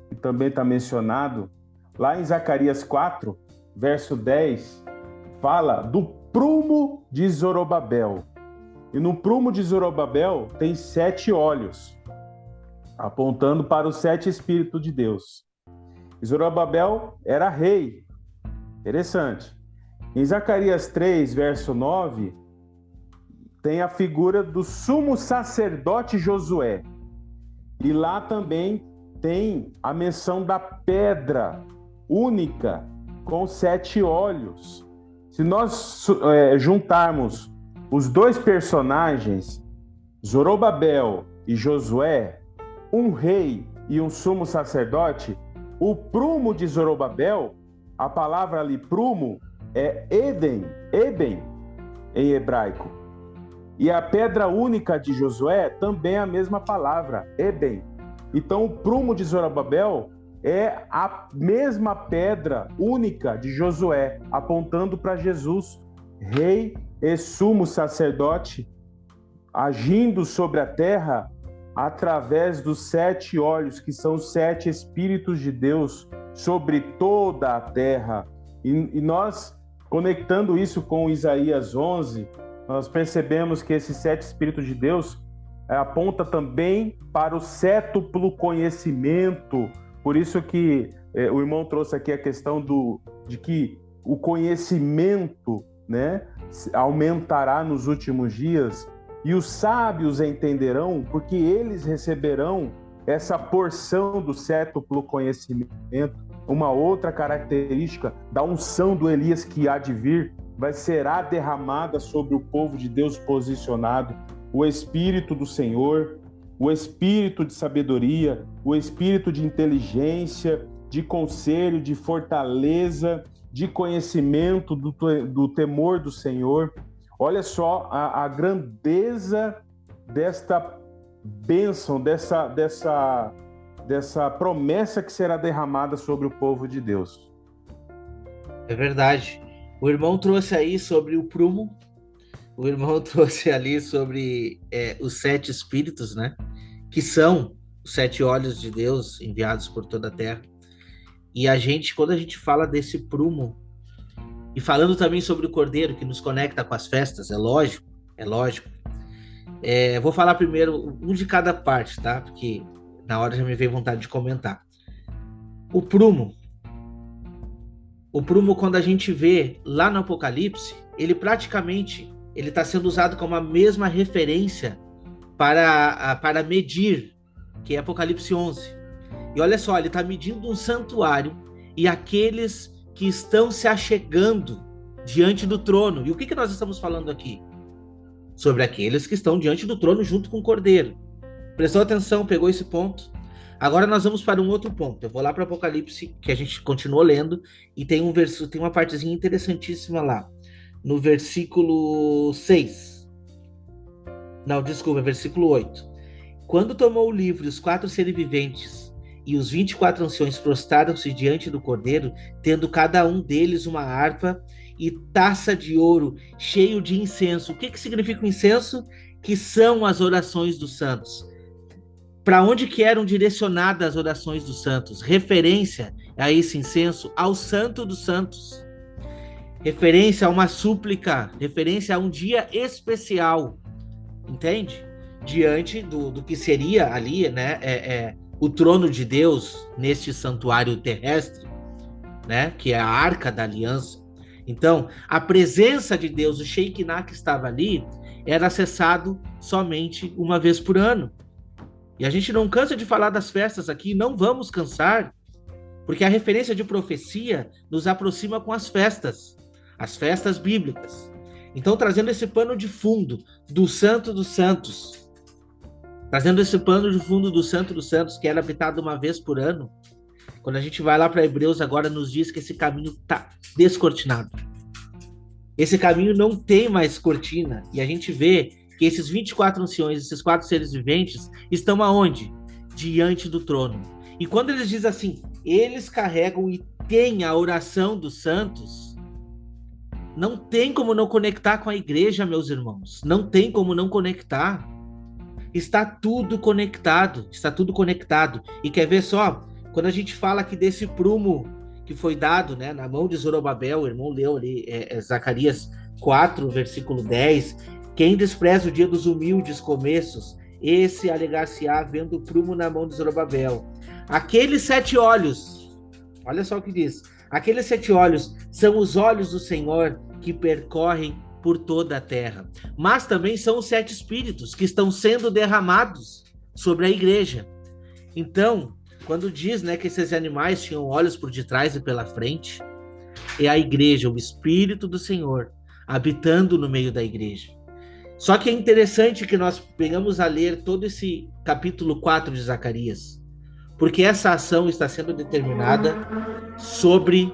que também está mencionado, lá em Zacarias 4, verso 10, fala do prumo de Zorobabel. E no prumo de Zorobabel tem 7 olhos, apontando para os 7 Espíritos de Deus. E Zorobabel era rei. Interessante. Em Zacarias 3, verso 9, tem a figura do sumo sacerdote Josué. E lá também tem a menção da pedra única com 7 olhos. Se nós juntarmos os 2 personagens, Zorobabel e Josué, um rei e um sumo sacerdote, o prumo de Zorobabel, a palavra ali prumo é Eben em hebraico. E a pedra única de Josué também é a mesma palavra, Eben. Então o prumo de Zorobabel é a mesma pedra única de Josué, apontando para Jesus, rei e sumo sacerdote, agindo sobre a terra através dos 7 olhos, que são os 7 Espíritos de Deus sobre toda a terra. E nós, conectando isso com Isaías 11, nós percebemos que esses 7 Espíritos de Deus aponta também para o sétuplo conhecimento. Por isso que o irmão trouxe aqui a questão de que o conhecimento, né, aumentará nos últimos dias, e os sábios entenderão, porque eles receberão essa porção do sétuplo conhecimento. Uma outra característica da unção do Elias que há de vir será derramada sobre o povo de Deus posicionado, o Espírito do Senhor, o Espírito de sabedoria, o Espírito de inteligência, de conselho, de fortaleza, de conhecimento do temor do Senhor. Olha só a grandeza desta bênção, dessa promessa que será derramada sobre o povo de Deus. É verdade. O irmão trouxe aí sobre o prumo, o irmão trouxe ali sobre os 7 Espíritos, né? Que são os 7 olhos de Deus enviados por toda a terra. E quando a gente fala desse prumo, e falando também sobre o Cordeiro, que nos conecta com as festas, é lógico. Vou falar primeiro um de cada parte, tá? Porque na hora já me veio vontade de comentar. O prumo, quando a gente vê lá no Apocalipse, ele praticamente está sendo usado como a mesma referência para medir, que é Apocalipse 11. E olha só, ele está medindo um santuário e aqueles que estão se achegando diante do trono. E o que nós estamos falando aqui? Sobre aqueles que estão diante do trono junto com o Cordeiro. Prestou atenção, pegou esse ponto? Agora nós vamos para um outro ponto. Eu vou lá para o Apocalipse, que a gente continuou lendo, e tem uma partezinha interessantíssima lá. No versículo 6. Não, desculpa, versículo 8. Quando tomou o livro, os 4 seres viventes e os 24 anciões prostraram-se diante do Cordeiro, tendo cada um deles uma harpa e taça de ouro cheio de incenso. O que significa o incenso? Que são as orações dos santos. Para onde que eram direcionadas as orações dos santos? Referência a esse incenso ao Santo dos Santos. referência a uma súplica, referência a um dia especial, entende? Diante do que seria ali, né, o trono de Deus neste santuário terrestre, né, que é a Arca da Aliança. Então, a presença de Deus, o Shekinah que estava ali, era acessado somente uma vez por ano. E a gente não cansa de falar das festas aqui, não vamos cansar, porque a referência de profecia nos aproxima com as festas bíblicas. Então, trazendo esse pano de fundo do Santo dos Santos, trazendo esse pano de fundo do Santo dos Santos, que era habitado uma vez por ano, quando a gente vai lá para Hebreus agora, nos diz que esse caminho está descortinado. Esse caminho não tem mais cortina. E a gente vê que esses 24 anciões, esses 4 seres viventes, estão aonde? Diante do trono. E quando eles dizem assim, eles carregam e têm a oração dos santos, não tem como não conectar com a igreja, meus irmãos. Não tem como não conectar. Está tudo conectado. Está tudo conectado. E quer ver só? Quando a gente fala aqui desse prumo que foi dado, né, na mão de Zorobabel, o irmão leu ali, Zacarias 4, versículo 10, quem despreza o dia dos humildes começos, esse alegar-se-á vendo o prumo na mão de Zorobabel. Aqueles 7 olhos, olha só o que diz, aqueles 7 olhos são os olhos do Senhor que percorrem por toda a terra, mas também são os 7 espíritos que estão sendo derramados sobre a igreja. Então, quando diz, né, que esses animais tinham olhos por detrás e pela frente, é a igreja, o Espírito do Senhor, habitando no meio da igreja. Só que é interessante que nós venhamos a ler todo esse capítulo 4 de Zacarias, porque essa ação está sendo determinada sobre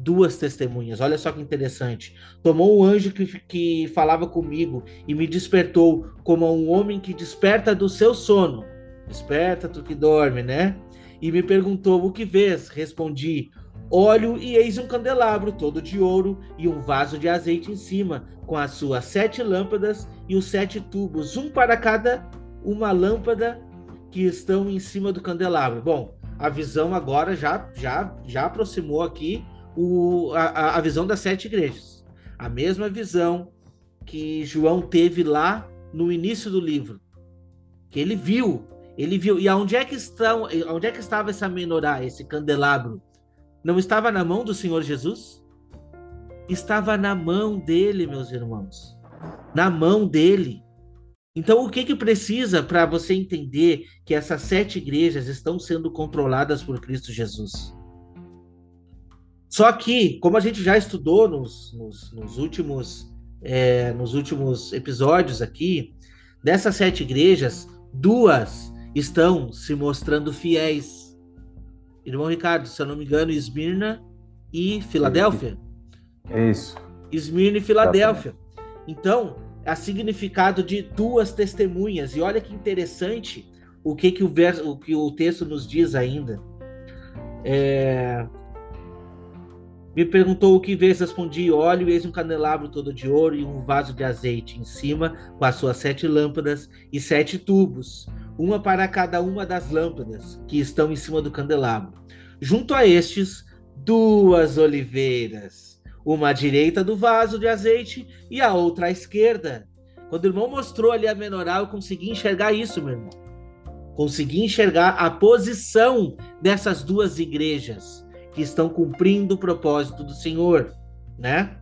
2 testemunhas. Olha só que interessante. Tomou um anjo que falava comigo e me despertou como um homem que desperta do seu sono. Desperta, tu que dorme, né? E me perguntou, o que vês? Respondi, olho e eis um candelabro todo de ouro e um vaso de azeite em cima, com as suas 7 lâmpadas e os 7 tubos, um para cada uma lâmpada que estão em cima do candelabro. Bom, a visão agora já aproximou aqui a visão das 7 igrejas. A mesma visão que João teve lá no início do livro, que ele viu. E onde é que estava essa menorá, esse candelabro? Não estava na mão do Senhor Jesus? Estava na mão dele, meus irmãos. Na mão dele. Então, o que precisa para você entender que essas 7 igrejas estão sendo controladas por Cristo Jesus? Só que, como a gente já estudou nos últimos episódios aqui, dessas 7 igrejas, 2 estão se mostrando fiéis. Irmão Ricardo, se eu não me engano, Esmirna e Filadélfia? É isso. Esmirna e Filadélfia. Então, há significado de 2 testemunhas. E olha que interessante o que o texto nos diz ainda. Me perguntou o que vês, respondi, olho, eis um candelabro todo de ouro e um vaso de azeite em cima, com as suas 7 lâmpadas e 7 tubos, uma para cada uma das lâmpadas que estão em cima do candelabro. Junto a estes, 2 oliveiras, uma à direita do vaso de azeite e a outra à esquerda. Quando o irmão mostrou ali a menorá, eu consegui enxergar isso, meu irmão. Consegui enxergar a posição dessas 2 igrejas que estão cumprindo o propósito do Senhor, né?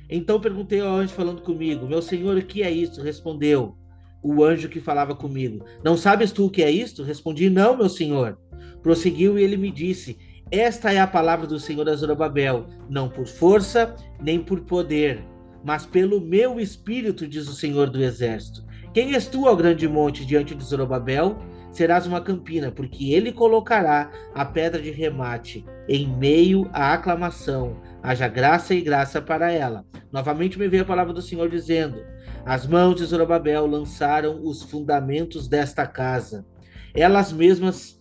Então perguntei ao anjo falando comigo, meu Senhor, o que é isso? Respondeu o anjo que falava comigo, não sabes tu o que é isto? Respondi, não, meu Senhor. Prosseguiu e ele me disse, esta é a palavra do Senhor a Zorobabel, não por força nem por poder, mas pelo meu espírito, diz o Senhor do Exército. Quem és tu, ó grande monte, diante de Zorobabel? Serás uma campina, porque ele colocará a pedra de remate em meio à aclamação. Haja graça e graça para ela. Novamente me veio a palavra do Senhor dizendo, as mãos de Zorobabel lançaram os fundamentos desta casa. Elas mesmas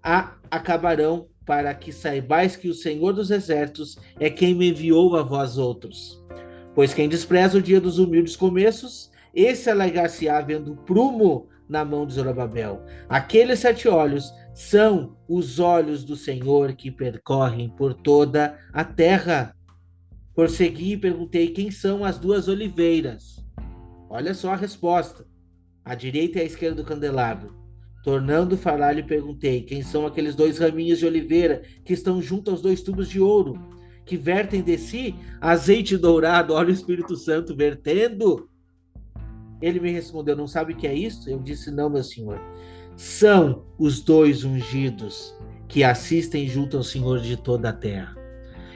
a acabarão, para que saibais que o Senhor dos Exércitos é quem me enviou a vós outros. Pois quem despreza o dia dos humildes começos, esse alegar-se-á vendo o prumo na mão de Zorobabel. Aqueles 7 olhos são os olhos do Senhor que percorrem por toda a terra. Prossegui e perguntei quem são as duas oliveiras. Olha só a resposta. À direita e à esquerda do candelabro. Tornando a falar, lhe perguntei quem são aqueles dois raminhos de oliveira que estão junto aos dois tubos de ouro, que vertem de si azeite dourado. Olha o Espírito Santo vertendo. Ele me respondeu, não sabe o que é isso? Eu disse, não, meu senhor. São os dois ungidos que assistem junto ao Senhor de toda a terra.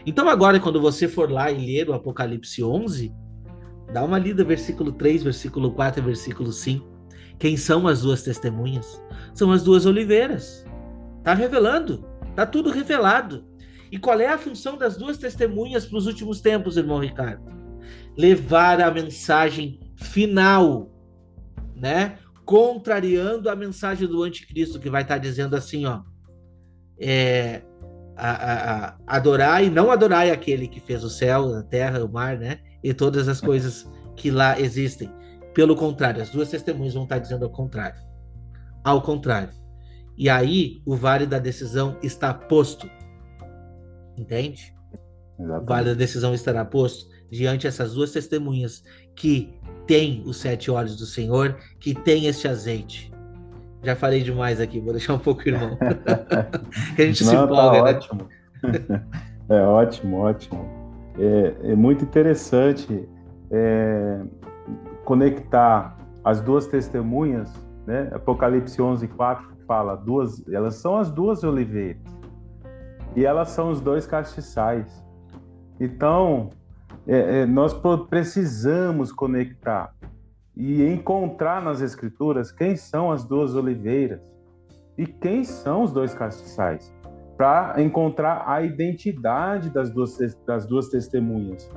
Então agora, quando você for lá e ler o Apocalipse 11, dá uma lida, versículo 3, versículo 4 e versículo 5. Quem são as duas testemunhas? São as duas oliveiras. Está revelando, está tudo revelado. E qual é a função das duas testemunhas para os últimos tempos, irmão Ricardo? Levar a mensagem final, né? Contrariando a mensagem do anticristo, que vai estar dizendo assim, ó, adorai, não adorai aquele que fez o céu, a terra, o mar, né? E todas as coisas que lá existem. Pelo contrário, as duas testemunhas vão estar dizendo ao contrário. Ao contrário. E aí, o vale da decisão está posto. Entende? Exatamente. O vale da decisão estará posto diante dessas duas testemunhas que têm os 7 olhos do Senhor, que têm este azeite. Já falei demais aqui, vou deixar um pouco o irmão. Que a gente se empolga, tá ótimo. Né? É ótimo, ótimo. É muito interessante conectar as duas testemunhas, né? Apocalipse 11:4 fala, elas são as duas oliveiras e elas são os dois castiçais. Então, nós precisamos conectar e encontrar nas Escrituras quem são as duas oliveiras e quem são os dois castiçais, para encontrar a identidade das duas testemunhas.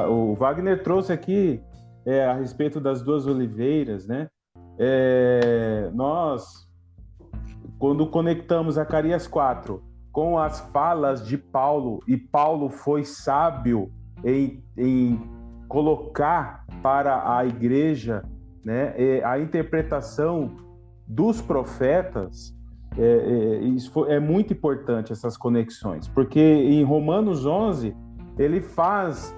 O Wagner trouxe aqui a respeito das duas oliveiras, né? Nós, quando conectamos Zacarias 4 com as falas de Paulo, e Paulo foi sábio em colocar para a igreja, né, a interpretação dos profetas, isso é muito importante, essas conexões, porque em Romanos 11 ele faz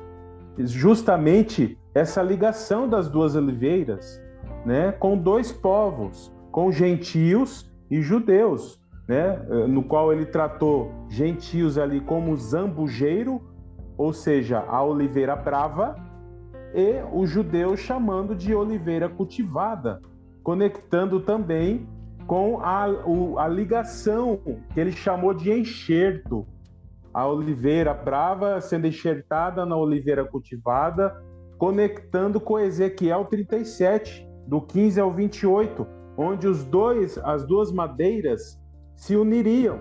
justamente essa ligação das duas oliveiras, né, com dois povos, com gentios e judeus, né, no qual ele tratou gentios ali como zambujeiro, ou seja, a oliveira brava, e os judeus chamando de oliveira cultivada, conectando também com a ligação que ele chamou de enxerto, a oliveira brava sendo enxertada na oliveira cultivada, conectando com Ezequiel 37, do 15 ao 28, onde as duas madeiras se uniriam,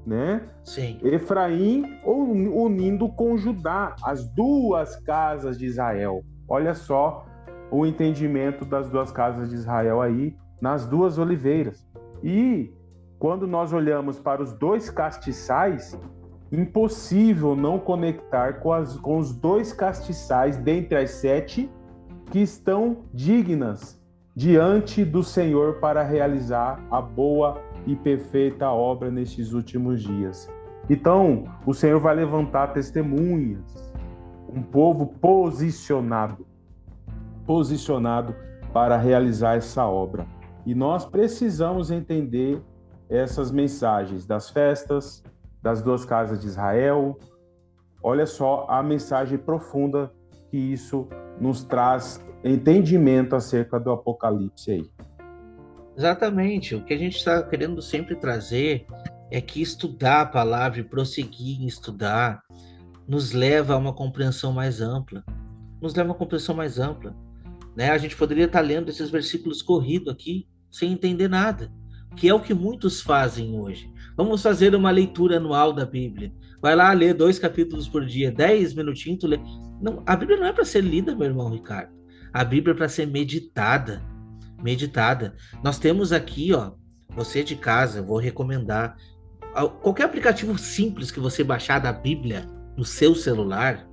né? Sim. Efraim unindo com Judá, as duas casas de Israel. Olha só o entendimento das duas casas de Israel aí, nas duas oliveiras. E quando nós olhamos para os dois castiçais, impossível não conectar com os dois castiçais dentre as 7 que estão dignas diante do Senhor para realizar a boa e perfeita obra nestes últimos dias. Então, o Senhor vai levantar testemunhas, um povo posicionado para realizar essa obra. E nós precisamos entender essas mensagens das festas, das duas casas de Israel. Olha só a mensagem profunda que isso nos traz, entendimento acerca do Apocalipse aí. Exatamente. O que a gente está querendo sempre trazer é que estudar a palavra e prosseguir em estudar nos leva a uma compreensão mais ampla. Né? A gente poderia estar lendo esses versículos corridos aqui sem entender nada, que é o que muitos fazem hoje. Vamos fazer uma leitura anual da Bíblia. Vai lá ler 2 capítulos por dia, 10 minutinhos. Não, a Bíblia não é para ser lida, meu irmão Ricardo. A Bíblia é para ser meditada. Nós temos aqui, ó, você de casa, vou recomendar qualquer aplicativo simples que você baixar da Bíblia no seu celular,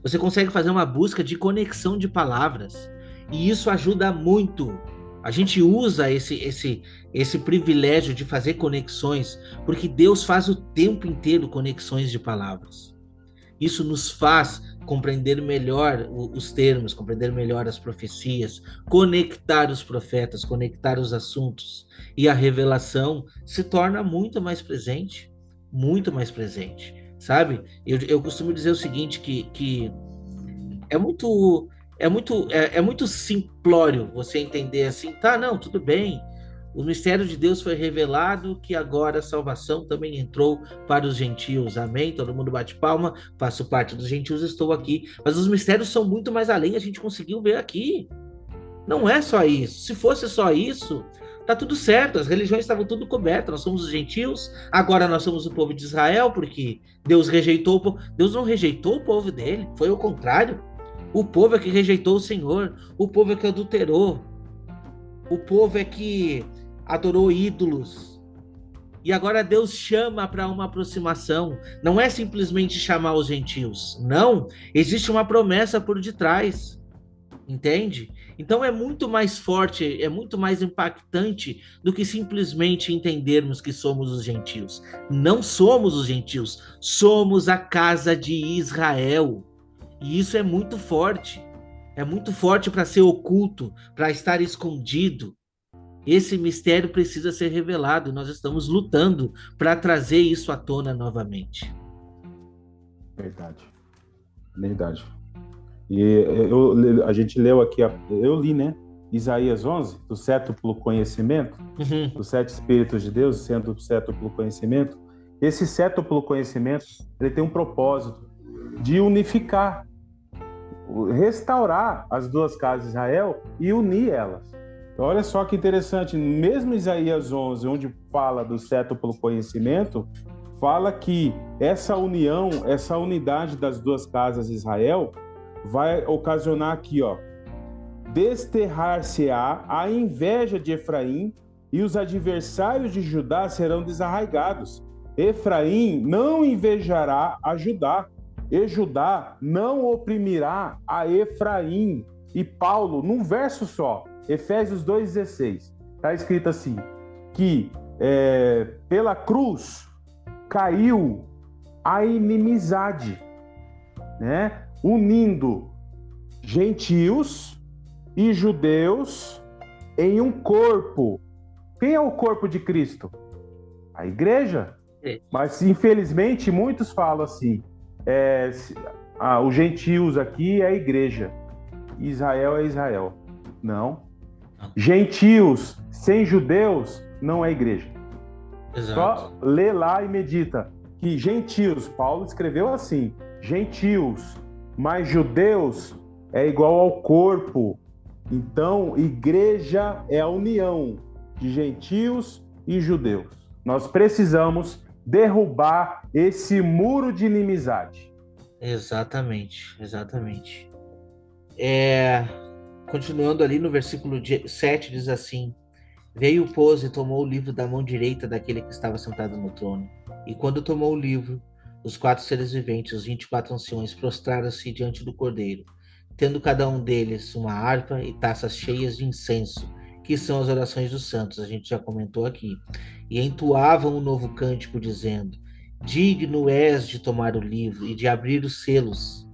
você consegue fazer uma busca de conexão de palavras, e isso ajuda muito. A gente usa esse privilégio de fazer conexões, porque Deus faz o tempo inteiro conexões de palavras. Isso nos faz compreender melhor os termos, compreender melhor as profecias, conectar os profetas, conectar os assuntos, e a revelação se torna muito mais presente, sabe? Eu costumo dizer o seguinte, que é muito simplório você entender assim, tá, não, tudo bem. O mistério de Deus foi revelado, que agora a salvação também entrou para os gentios. Amém? Todo mundo bate palma, faço parte dos gentios, estou aqui. Mas os mistérios são muito mais além, a gente conseguiu ver aqui. Não é só isso. Se fosse só isso, tá tudo certo. As religiões estavam tudo cobertas. Nós somos os gentios, agora nós somos o povo de Israel, porque Deus rejeitou o povo. Deus não rejeitou o povo dele, foi o contrário. O povo é que rejeitou o Senhor, o povo é que adulterou, o povo é que adorou ídolos. E agora Deus chama para uma aproximação. Não é simplesmente chamar os gentios. Não, existe uma promessa por detrás. Entende? Então é muito mais forte, é muito mais impactante do que simplesmente entendermos que somos os gentios. Não somos os gentios, somos a casa de Israel. E isso é muito forte para ser oculto, para estar escondido. Esse mistério precisa ser revelado, e nós estamos lutando para trazer isso à tona novamente. Verdade, verdade. E a gente leu aqui, eu li, né? Isaías 11, do sétuplo conhecimento, dos 7 Espíritos de Deus, sendo o sétuplo conhecimento. Esse sétuplo conhecimento, ele tem um propósito de unificar, restaurar as duas casas de Israel e unir elas. Olha só que interessante, mesmo Isaías 11, onde fala do sétuplo conhecimento, fala que essa união, essa unidade das duas casas de Israel vai ocasionar aqui, ó, desterrar-se-á a inveja de Efraim e os adversários de Judá serão desarraigados. Efraim não invejará a Judá, e Judá não oprimirá a Efraim. E Paulo, num verso só, Efésios 2,16, está escrito assim, que pela cruz caiu a inimizade, né? Unindo gentios e judeus em um corpo. Quem é o corpo de Cristo? A igreja. Mas, infelizmente, muitos falam assim, os gentios aqui é a igreja, Israel é Israel. Não. Gentios sem judeus não é igreja. Exato. Só lê lá e medita que gentios, Paulo escreveu assim, gentios mais judeus é igual ao corpo. Então, igreja é a união de gentios e judeus. Nós precisamos derrubar esse muro de inimizade. Exatamente, exatamente. Continuando ali no versículo 7, diz assim: Veio, pois, e tomou o livro da mão direita daquele que estava sentado no trono. E quando tomou o livro, os 4 seres viventes, os 24 anciões, prostraram-se diante do Cordeiro, tendo cada um deles uma harpa e taças cheias de incenso, que são as orações dos santos, a gente já comentou aqui. E entoavam um novo cântico, dizendo: Digno és de tomar o livro e de abrir os selos,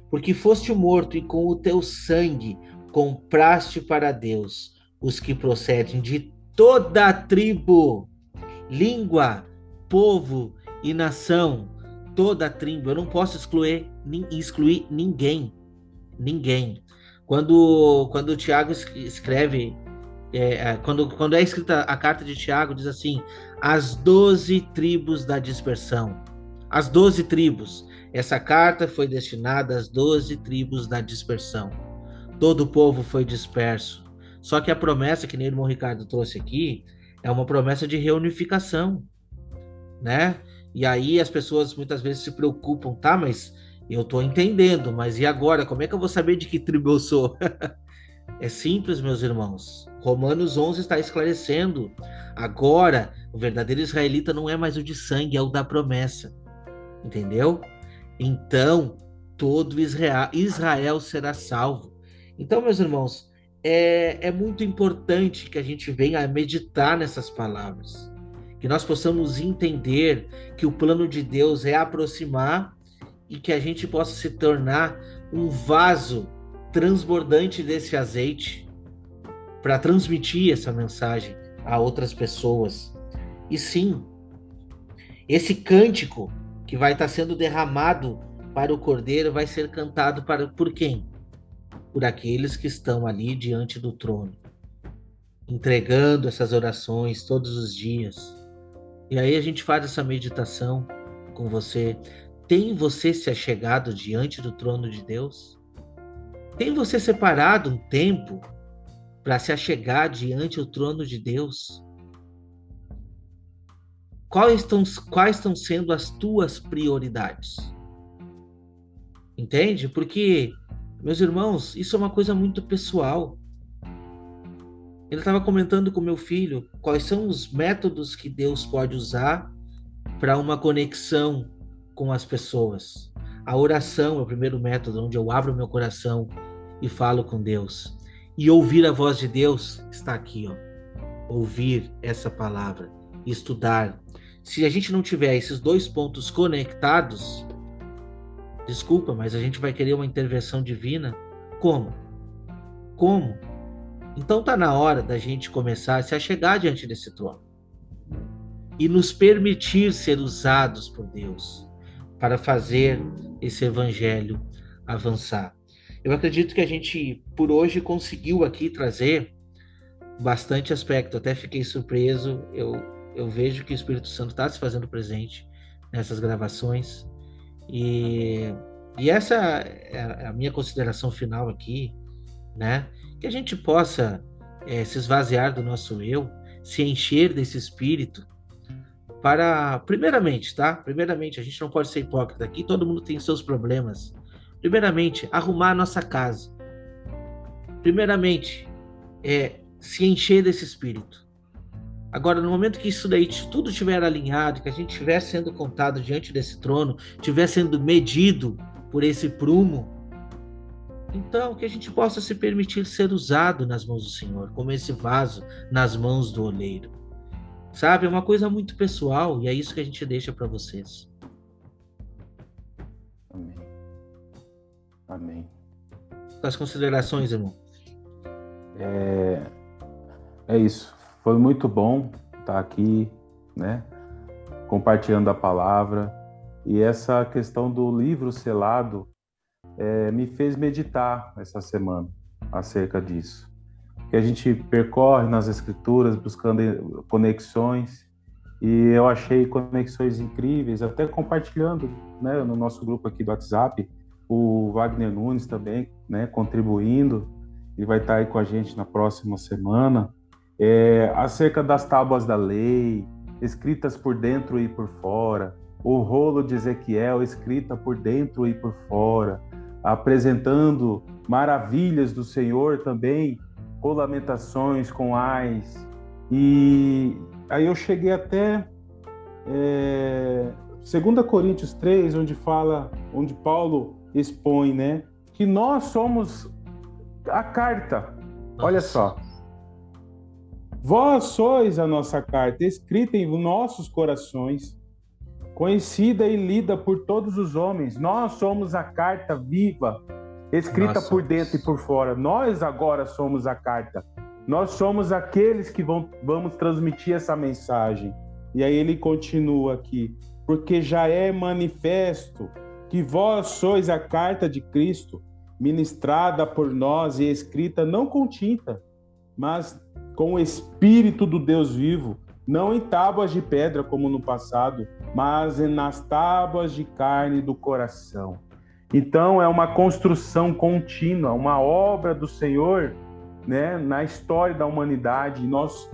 porque foste morto e com o teu sangue compraste para Deus os que procedem de toda a tribo, língua, povo e nação. Toda a tribo, eu não posso excluir ninguém. Quando o Tiago escreve, quando é escrita a carta de Tiago, diz assim: as 12 tribos da dispersão. As 12 tribos. Essa carta foi destinada às 12 tribos da dispersão. Todo o povo foi disperso. Só que a promessa que o irmão Ricardo trouxe aqui é uma promessa de reunificação, né? E aí as pessoas muitas vezes se preocupam, tá, mas eu tô entendendo, mas e agora? Como é que eu vou saber de que tribo eu sou? É simples, meus irmãos. Romanos 11 está esclarecendo. Agora, o verdadeiro israelita não é mais o de sangue, é o da promessa. Entendeu? Então, todo Israel será salvo. Então, meus irmãos, é muito importante que a gente venha a meditar nessas palavras. Que nós possamos entender que o plano de Deus é aproximar e que a gente possa se tornar um vaso transbordante desse azeite para transmitir essa mensagem a outras pessoas. E sim, esse cântico que vai estar sendo derramado para o Cordeiro vai ser cantado por quem? Por aqueles que estão ali diante do trono, entregando essas orações todos os dias. E aí a gente faz essa meditação com você. Tem você se achegado diante do trono de Deus? Tem você separado um tempo para se achegar diante do trono de Deus? Quais estão sendo as tuas prioridades? Entende? Porque, meus irmãos, isso é uma coisa muito pessoal. Ele estava comentando com meu filho quais são os métodos que Deus pode usar para uma conexão com as pessoas. A oração é o primeiro método, onde eu abro meu coração e falo com Deus. E ouvir a voz de Deus está aqui, ó. Ouvir essa palavra, estudar. Se a gente não tiver esses dois pontos conectados, desculpa, mas a gente vai querer uma intervenção divina. Como? Como? Então tá na hora da gente começar a se achegar diante desse trono e nos permitir ser usados por Deus para fazer esse evangelho avançar. Eu acredito que a gente, por hoje, conseguiu aqui trazer bastante aspecto. Até fiquei surpreso. Eu vejo que o Espírito Santo está se fazendo presente nessas gravações. E essa é a minha consideração final aqui, né? Que a gente possa se esvaziar do nosso eu, se encher desse Espírito para, primeiramente, tá? Primeiramente, a gente não pode ser hipócrita aqui, todo mundo tem seus problemas. Primeiramente, arrumar a nossa casa. Primeiramente, se encher desse Espírito. Agora, no momento que isso daí tudo estiver alinhado, que a gente estiver sendo contado diante desse trono, estiver sendo medido por esse prumo, então que a gente possa se permitir ser usado nas mãos do Senhor, como esse vaso nas mãos do oleiro. Sabe, é uma coisa muito pessoal e é isso que a gente deixa para vocês. Amém. Amém. As considerações, irmão? É isso. Foi muito bom estar aqui, né, compartilhando a palavra. E essa questão do livro selado me fez meditar essa semana acerca disso. Que a gente percorre nas escrituras buscando conexões, e eu achei conexões incríveis, até compartilhando, né, no nosso grupo aqui do WhatsApp, o Wagner Nunes também, né, contribuindo, e vai estar aí com a gente na próxima semana, acerca das tábuas da lei, escritas por dentro e por fora, o rolo de Ezequiel, escrita por dentro e por fora, apresentando maravilhas do Senhor também, com lamentações, com ais. E aí eu cheguei até 2 Coríntios 3, onde Paulo expõe, né, que nós somos a carta. Olha só. Vós sois a nossa carta, escrita em nossos corações, conhecida e lida por todos os homens. Nós somos a carta viva, escrita por dentro e por fora. Nós agora somos a carta. Nós somos aqueles que vamos transmitir essa mensagem. E aí ele continua aqui. Porque já é manifesto que vós sois a carta de Cristo, ministrada por nós e escrita não com tinta, mas com o Espírito do Deus vivo, não em tábuas de pedra como no passado, mas nas tábuas de carne do coração. Então é uma construção contínua, uma obra do Senhor, né, na história da humanidade. Nós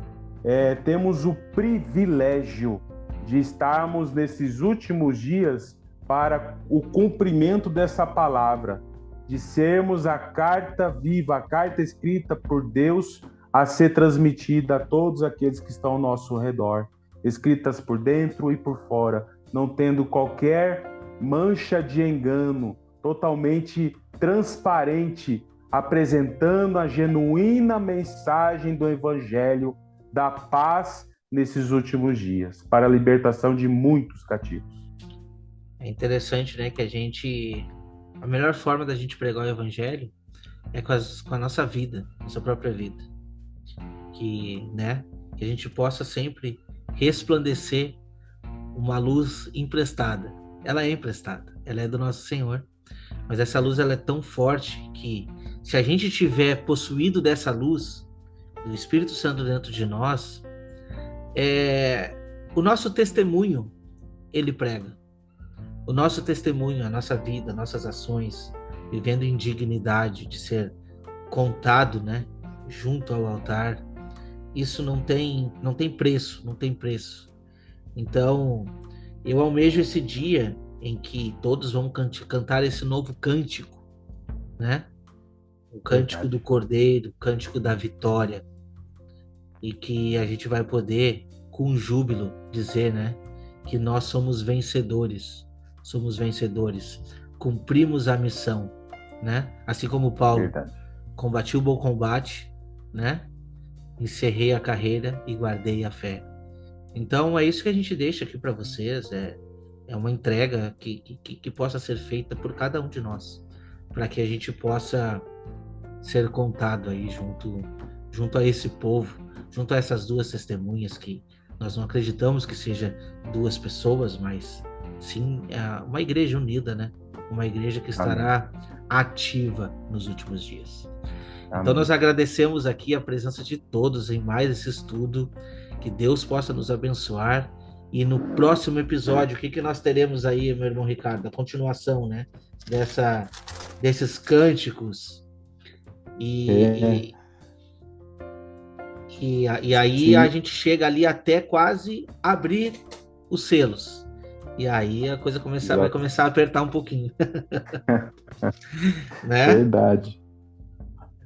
temos o privilégio de estarmos nesses últimos dias para o cumprimento dessa palavra, de sermos a carta viva, a carta escrita por Deus a ser transmitida a todos aqueles que estão ao nosso redor, escritas por dentro e por fora, não tendo qualquer mancha de engano, totalmente transparente, apresentando a genuína mensagem do Evangelho da paz nesses últimos dias, para a libertação de muitos cativos. É interessante, né, que a melhor forma da gente pregar o evangelho é com a nossa vida, nossa própria vida. Que a gente possa sempre resplandecer uma luz emprestada. Ela é emprestada, ela é do nosso Senhor, mas essa luz ela é tão forte que se a gente tiver possuído dessa luz, do Espírito Santo dentro de nós, o nosso testemunho ele prega. O nosso testemunho, a nossa vida, nossas ações, vivendo em dignidade de ser contado, né, junto ao altar, isso não tem preço, não tem preço. Então, eu almejo esse dia em que todos vão cantar esse novo cântico, né? O cântico do Cordeiro, o cântico da vitória, e que a gente vai poder, com júbilo, dizer, né, que nós somos vencedores, cumprimos a missão, né? Assim como Paulo combati o bom combate, né? Encerrei a carreira e guardei a fé. Então é isso que a gente deixa aqui para vocês, é uma entrega que possa ser feita por cada um de nós, para que a gente possa ser contado aí junto a esse povo, junto a essas duas testemunhas que nós não acreditamos que seja duas pessoas, mas sim uma igreja unida, né? Uma igreja que estará ativa nos últimos dias. Então nós agradecemos aqui a presença de todos em mais esse estudo, que Deus possa nos abençoar, e no próximo episódio, o que nós teremos aí, meu irmão Ricardo? A continuação, né? Desses cânticos, e aí sim, a gente chega ali até quase abrir os selos. E aí a coisa vai começar a apertar um pouquinho. Né? Verdade.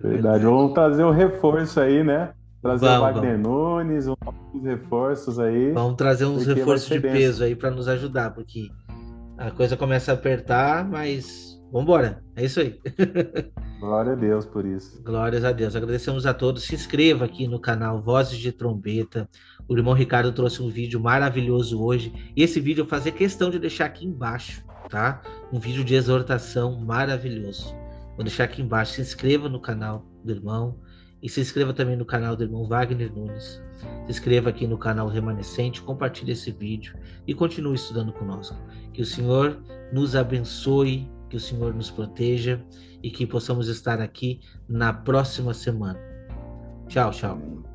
Vamos trazer um reforço aí, né? Trazer o Wagner Nunes, uns reforços aí. Vamos trazer uns reforços de peso aí para nos ajudar, porque a coisa começa a apertar, mas vamos embora. É isso aí. Glória a Deus por isso. Glórias a Deus. Agradecemos a todos. Se inscreva aqui no canal Vozes de Trombeta. O irmão Ricardo trouxe um vídeo maravilhoso hoje. E esse vídeo eu vou fazer questão de deixar aqui embaixo, tá? Um vídeo de exortação maravilhoso. Vou deixar aqui embaixo. Se inscreva no canal do irmão. E se inscreva também no canal do irmão Wagner Nunes. Se inscreva aqui no canal Remanescente. Compartilhe esse vídeo. E continue estudando conosco. Que o Senhor nos abençoe. Que o Senhor nos proteja. E que possamos estar aqui na próxima semana. Tchau, tchau.